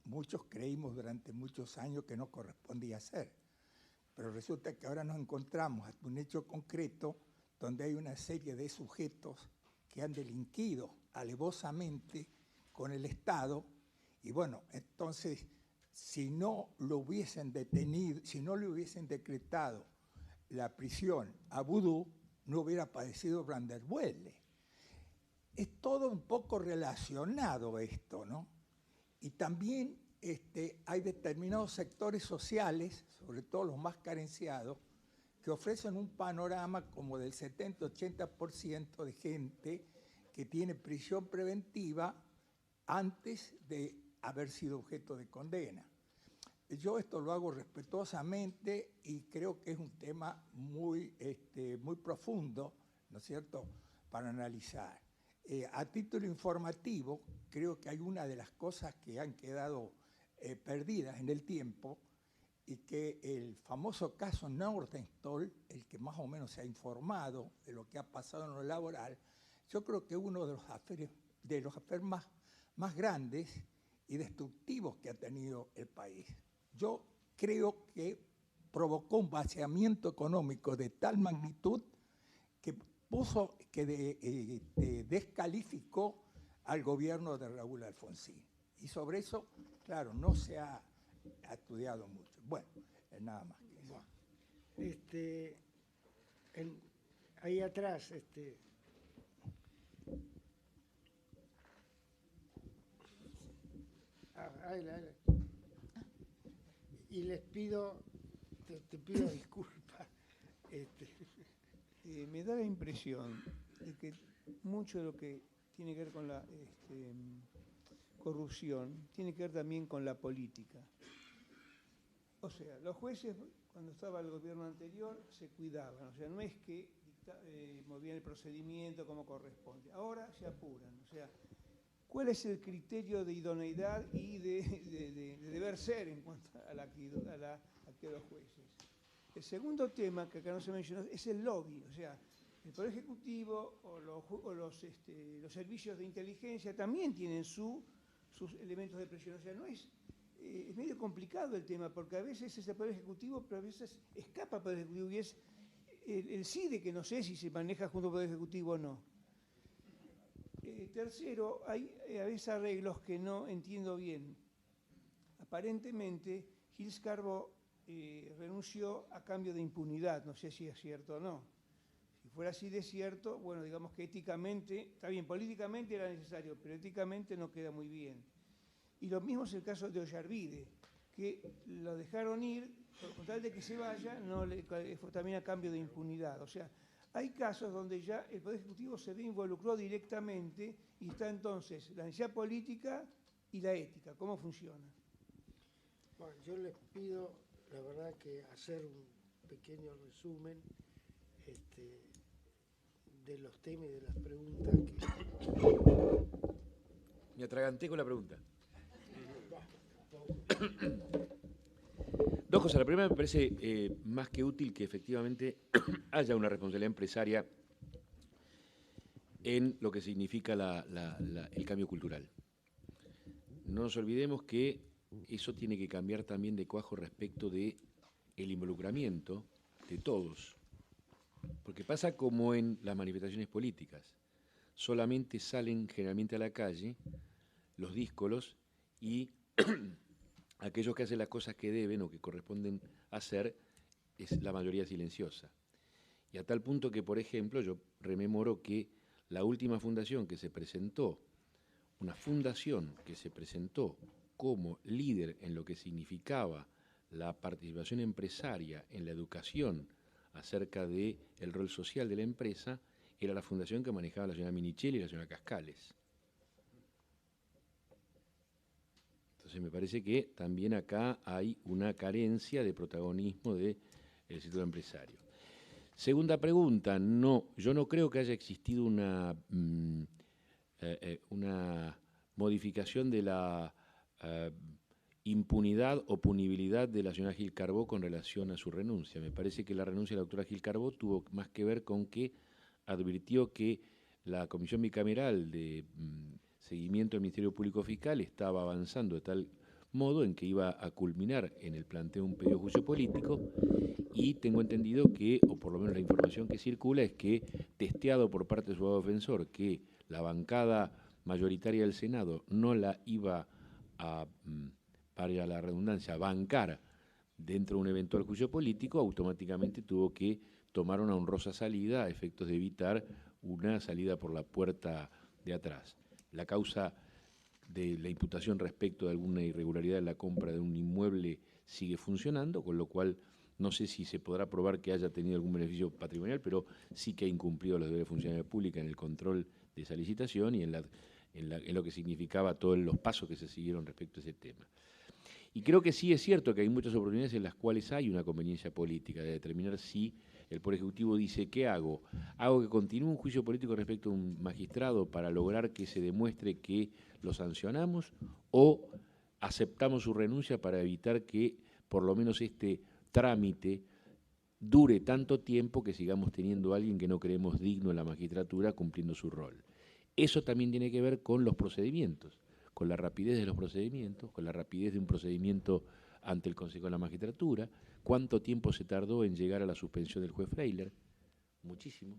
muchos creímos durante muchos años que no correspondía hacer. Pero resulta que ahora nos encontramos ante un hecho concreto donde hay una serie de sujetos que han delinquido alevosamente con el Estado y bueno, entonces si no lo hubiesen detenido, si no le hubiesen decretado la prisión a Vudú, no hubiera padecido Van der Welle. Es todo un poco relacionado esto, ¿no? Y también hay determinados sectores sociales, sobre todo los más carenciados, que ofrecen un panorama como del 70-80% de gente que tiene prisión preventiva antes de haber sido objeto de condena. Yo esto lo hago respetuosamente y creo que es un tema muy profundo, ¿no es cierto?, para analizar. A título informativo, creo que hay una de las cosas que han quedado perdidas en el tiempo y que el famoso caso Nordenstol, el que más o menos se ha informado de lo que ha pasado en lo laboral, yo creo que uno de los aferes más grandes y destructivos que ha tenido el país. Yo creo que provocó un vaciamiento económico de tal magnitud que descalificó al gobierno de Raúl Alfonsín. Y sobre eso, claro, no se ha estudiado mucho. Bueno, nada más que eso. Ahí atrás, y les pido, te pido disculpas. Me da la impresión de que mucho de lo que tiene que ver con la corrupción tiene que ver también con la política. O sea, los jueces, cuando estaba el gobierno anterior, se cuidaban. O sea, no es que movían el procedimiento como corresponde. Ahora se apuran. O sea, ¿cuál es el criterio de idoneidad y de deber ser en cuanto a la que los jueces? El segundo tema, que acá no se mencionó, es el lobby. O sea, el Poder Ejecutivo o los servicios de inteligencia también tienen sus elementos de presión. O sea, no es medio complicado el tema, porque a veces es el Poder Ejecutivo, pero a veces escapa el Poder Ejecutivo y es el CIDE, que no sé si se maneja junto al Poder Ejecutivo o no. Tercero, hay a veces arreglos que no entiendo bien. Aparentemente, Gilles Carbó renunció a cambio de impunidad, no sé si es cierto o no. Si fuera así de cierto, bueno, digamos que éticamente, está bien, políticamente era necesario, pero éticamente no queda muy bien. Y lo mismo es el caso de Ollarvide, que lo dejaron ir, con tal de que se vaya, fue también a cambio de impunidad. O sea, hay casos donde ya el Poder Ejecutivo se ve involucrado directamente y está entonces la necesidad política y la ética. ¿Cómo funciona? Bueno, yo les pido, la verdad, que hacer un pequeño resumen de los temas y de las preguntas que... Me atraganté con la pregunta. Dos cosas. La primera, me parece más que útil que efectivamente haya una responsabilidad empresaria en lo que significa el cambio cultural. No nos olvidemos que eso tiene que cambiar también de cuajo respecto del involucramiento de todos. Porque pasa como en las manifestaciones políticas. Solamente salen generalmente a la calle los díscolos y aquellos que hacen las cosas que deben o que corresponden hacer es la mayoría silenciosa. Y a tal punto que, por ejemplo, yo rememoro que la última fundación que se presentó, una fundación que se presentó como líder en lo que significaba la participación empresaria en la educación acerca del rol social de la empresa era la fundación que manejaba la señora Minichelli y la señora Cascales. Entonces me parece que también acá hay una carencia de protagonismo del sector empresario. Segunda pregunta, no, yo no creo que haya existido una modificación de la impunidad o punibilidad de la señora Gil Carbó con relación a su renuncia. Me parece que la renuncia de la doctora Gil Carbó tuvo más que ver con que advirtió que la Comisión Bicameral de Seguimiento del Ministerio Público Fiscal estaba avanzando de tal modo en que iba a culminar en el planteo de un pedido de juicio político, y tengo entendido que, o por lo menos la información que circula, es que, testeado por parte de su abogado defensor, que la bancada mayoritaria del Senado no la iba a, para la redundancia, bancar dentro de un eventual juicio político, automáticamente tuvo que tomar una honrosa salida a efectos de evitar una salida por la puerta de atrás. La causa de la imputación respecto de alguna irregularidad en la compra de un inmueble sigue funcionando, con lo cual no sé si se podrá probar que haya tenido algún beneficio patrimonial, pero sí que ha incumplido los deberes de funcionalidad pública en el control de esa licitación y en lo que significaba todos los pasos que se siguieron respecto a ese tema. Y creo que sí es cierto que hay muchas oportunidades en las cuales hay una conveniencia política de determinar si el Poder Ejecutivo dice, ¿qué hago? ¿Hago que continúe un juicio político respecto a un magistrado para lograr que se demuestre que lo sancionamos, o aceptamos su renuncia para evitar que por lo menos este trámite dure tanto tiempo que sigamos teniendo a alguien que no creemos digno en la magistratura cumpliendo su rol? Eso también tiene que ver con los procedimientos, con la rapidez de los procedimientos, con la rapidez de un procedimiento ante el Consejo de la Magistratura. ¿Cuánto tiempo se tardó en llegar a la suspensión del juez Freiler? Muchísimo.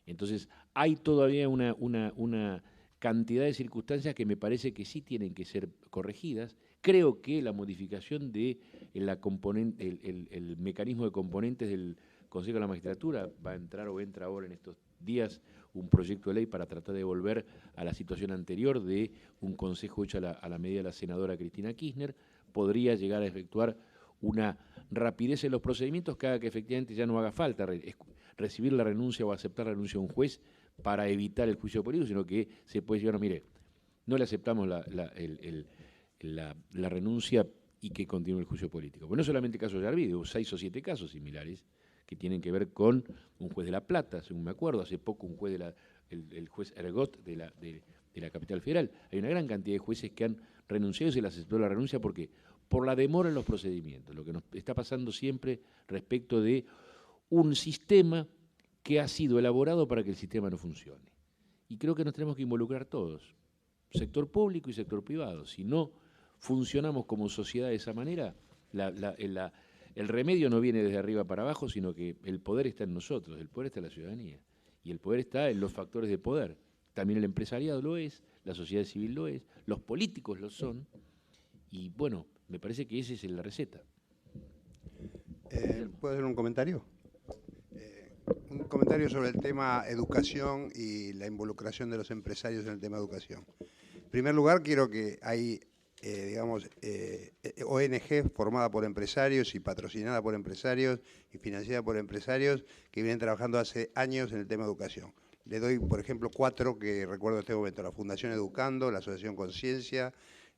Entonces, hay todavía una cantidad de circunstancias que me parece que sí tienen que ser corregidas. Creo que la modificación de el mecanismo de componentes del Consejo de la Magistratura va a entrar o entra ahora en estos días un proyecto de ley para tratar de volver a la situación anterior de un consejo hecho a la medida de la senadora Cristina Kirchner. Podría llegar a efectuar una rapidez en los procedimientos que haga que efectivamente ya no haga falta recibir la renuncia o aceptar la renuncia de un juez para evitar el juicio político, sino que se puede decir, no, mire, no le aceptamos la renuncia y que continúe el juicio político. Pero no solamente el caso de Arvide, hubo 6 o 7 casos similares que tienen que ver con un juez de La Plata, según me acuerdo, hace poco un juez el juez Ergot de la capital federal. Hay una gran cantidad de jueces que han renunciado y se les aceptó la renuncia porque por la demora en los procedimientos, lo que nos está pasando siempre respecto de un sistema que ha sido elaborado para que el sistema no funcione. Y creo que nos tenemos que involucrar todos, sector público y sector privado. Si no funcionamos como sociedad de esa manera, el remedio no viene desde arriba para abajo, sino que el poder está en nosotros, el poder está en la ciudadanía, y el poder está en los factores de poder. También el empresariado lo es, la sociedad civil lo es, los políticos lo son, y bueno, me parece que esa es la receta. ¿Puedo hacer un comentario? Un comentario sobre el tema educación y la involucración de los empresarios en el tema educación. En primer lugar, quiero que hay, ONG formada por empresarios y patrocinada por empresarios y financiada por empresarios que vienen trabajando hace años en el tema educación. Le doy, por ejemplo, 4 que recuerdo en este momento: la Fundación Educando, la Asociación Conciencia,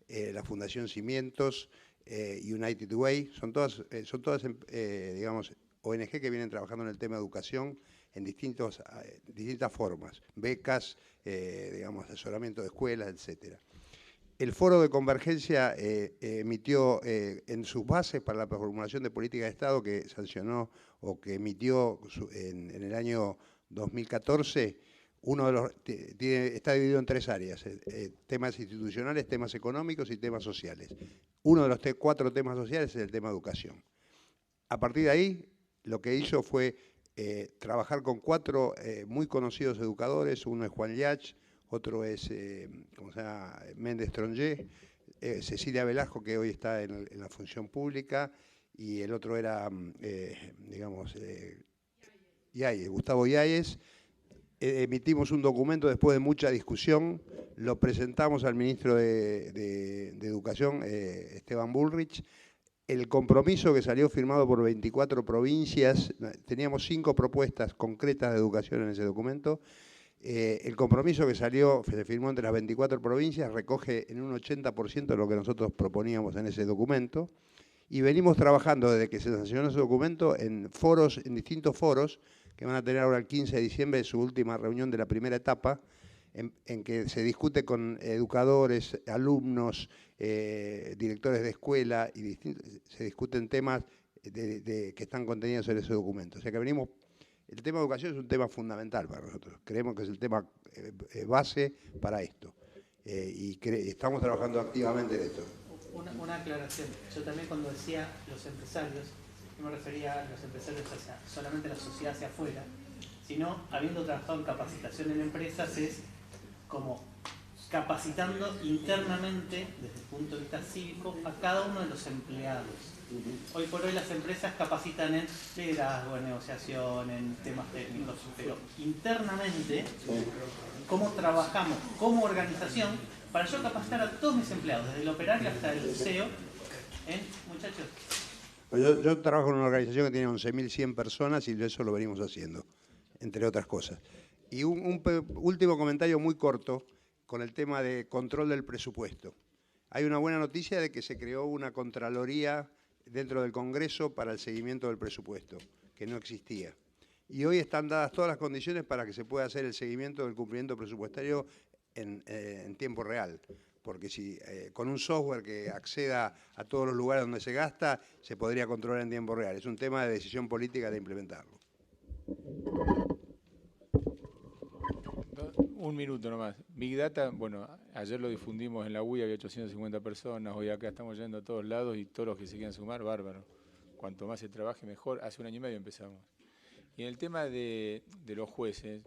la Fundación Cimientos, United Way. Son todas ONG que vienen trabajando en el tema de educación en distintas formas, becas, asesoramiento de escuelas, etcétera. El Foro de Convergencia emitió en sus bases para la formulación de política de Estado que sancionó o que emitió en el año 2014, está dividido en 3 áreas, temas institucionales, temas económicos y temas sociales. Uno de los 4 temas sociales es el tema educación. A partir de ahí, lo que hizo fue trabajar con 4 muy conocidos educadores. Uno es Juan Llach, otro es Méndez Tronjé, Cecilia Velasco, que hoy está en la función pública, y el otro era, Gustavo Yáñez. Emitimos un documento después de mucha discusión, lo presentamos al ministro de Educación, Esteban Bullrich. el compromiso que salió firmado por 24 provincias, teníamos 5 propuestas concretas de educación en ese documento. El compromiso que salió, se firmó entre las 24 provincias, recoge en un 80% lo que nosotros proponíamos en ese documento. Y venimos trabajando desde que se sancionó ese documento en foros, en distintos foros, que van a tener ahora el 15 de diciembre su última reunión de la primera etapa, en que se discute con educadores, alumnos, directores de escuela, y se discuten temas que están contenidos en ese documento. O sea que venimos, el tema de educación es un tema fundamental para nosotros. Creemos que es el tema base para esto. Y estamos trabajando activamente en esto. Una aclaración. Yo también cuando decía los empresarios, no me refería a los empresarios hacia solamente la sociedad hacia afuera, sino habiendo trabajado en capacitación en empresas, es como capacitando internamente, desde el punto de vista cívico, a cada uno de los empleados. Hoy por hoy las empresas capacitan en liderazgo, en negociación, en temas técnicos, pero internamente, cómo trabajamos como organización para yo capacitar a todos mis empleados, desde el operario hasta el CEO, muchachos. Yo trabajo en una organización que tiene 11.100 personas y eso lo venimos haciendo, entre otras cosas. Y un último comentario muy corto con el tema de control del presupuesto. Hay una buena noticia de que se creó una contraloría dentro del Congreso para el seguimiento del presupuesto, que no existía. Y hoy están dadas todas las condiciones para que se pueda hacer el seguimiento del cumplimiento presupuestario en tiempo real. Porque si con un software que acceda a todos los lugares donde se gasta, se podría controlar en tiempo real. Es un tema de decisión política de implementarlo. Un minuto nomás. Big Data, bueno, ayer lo difundimos en la UI, había 850 personas, hoy acá estamos yendo a todos lados y todos los que se quieran sumar, bárbaro. Cuanto más se trabaje, mejor. Hace 1 año y medio empezamos. Y en el tema de los jueces,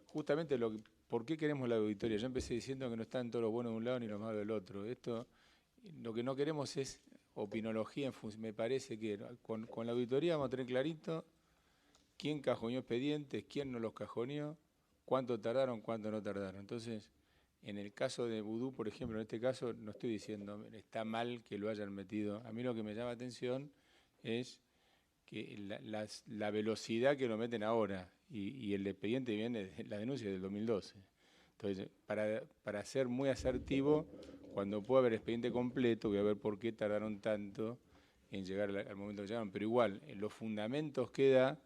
justamente ¿por qué queremos la auditoría? Yo empecé diciendo que no están todos los buenos de un lado ni los malos del otro. Esto, lo que no queremos es opinología, me parece que con la auditoría vamos a tener clarito quién cajoneó expedientes, quién no los cajoneó, cuánto tardaron, cuánto no tardaron. Entonces, en el caso de Vudú, por ejemplo, en este caso, no estoy diciendo está mal que lo hayan metido. A mí lo que me llama atención es que la velocidad que lo meten ahora y el expediente viene de la denuncia del 2012. Entonces, para ser muy asertivo, cuando pueda haber expediente completo, voy a ver por qué tardaron tanto en llegar al momento que llegaron. Pero igual, los fundamentos que da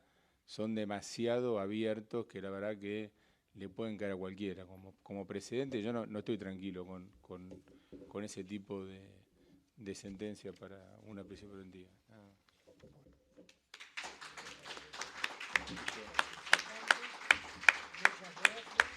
son demasiado abiertos que la verdad que le pueden caer a cualquiera. Como precedente, yo no estoy tranquilo con ese tipo de sentencia para una prisión preventiva. Muchas gracias.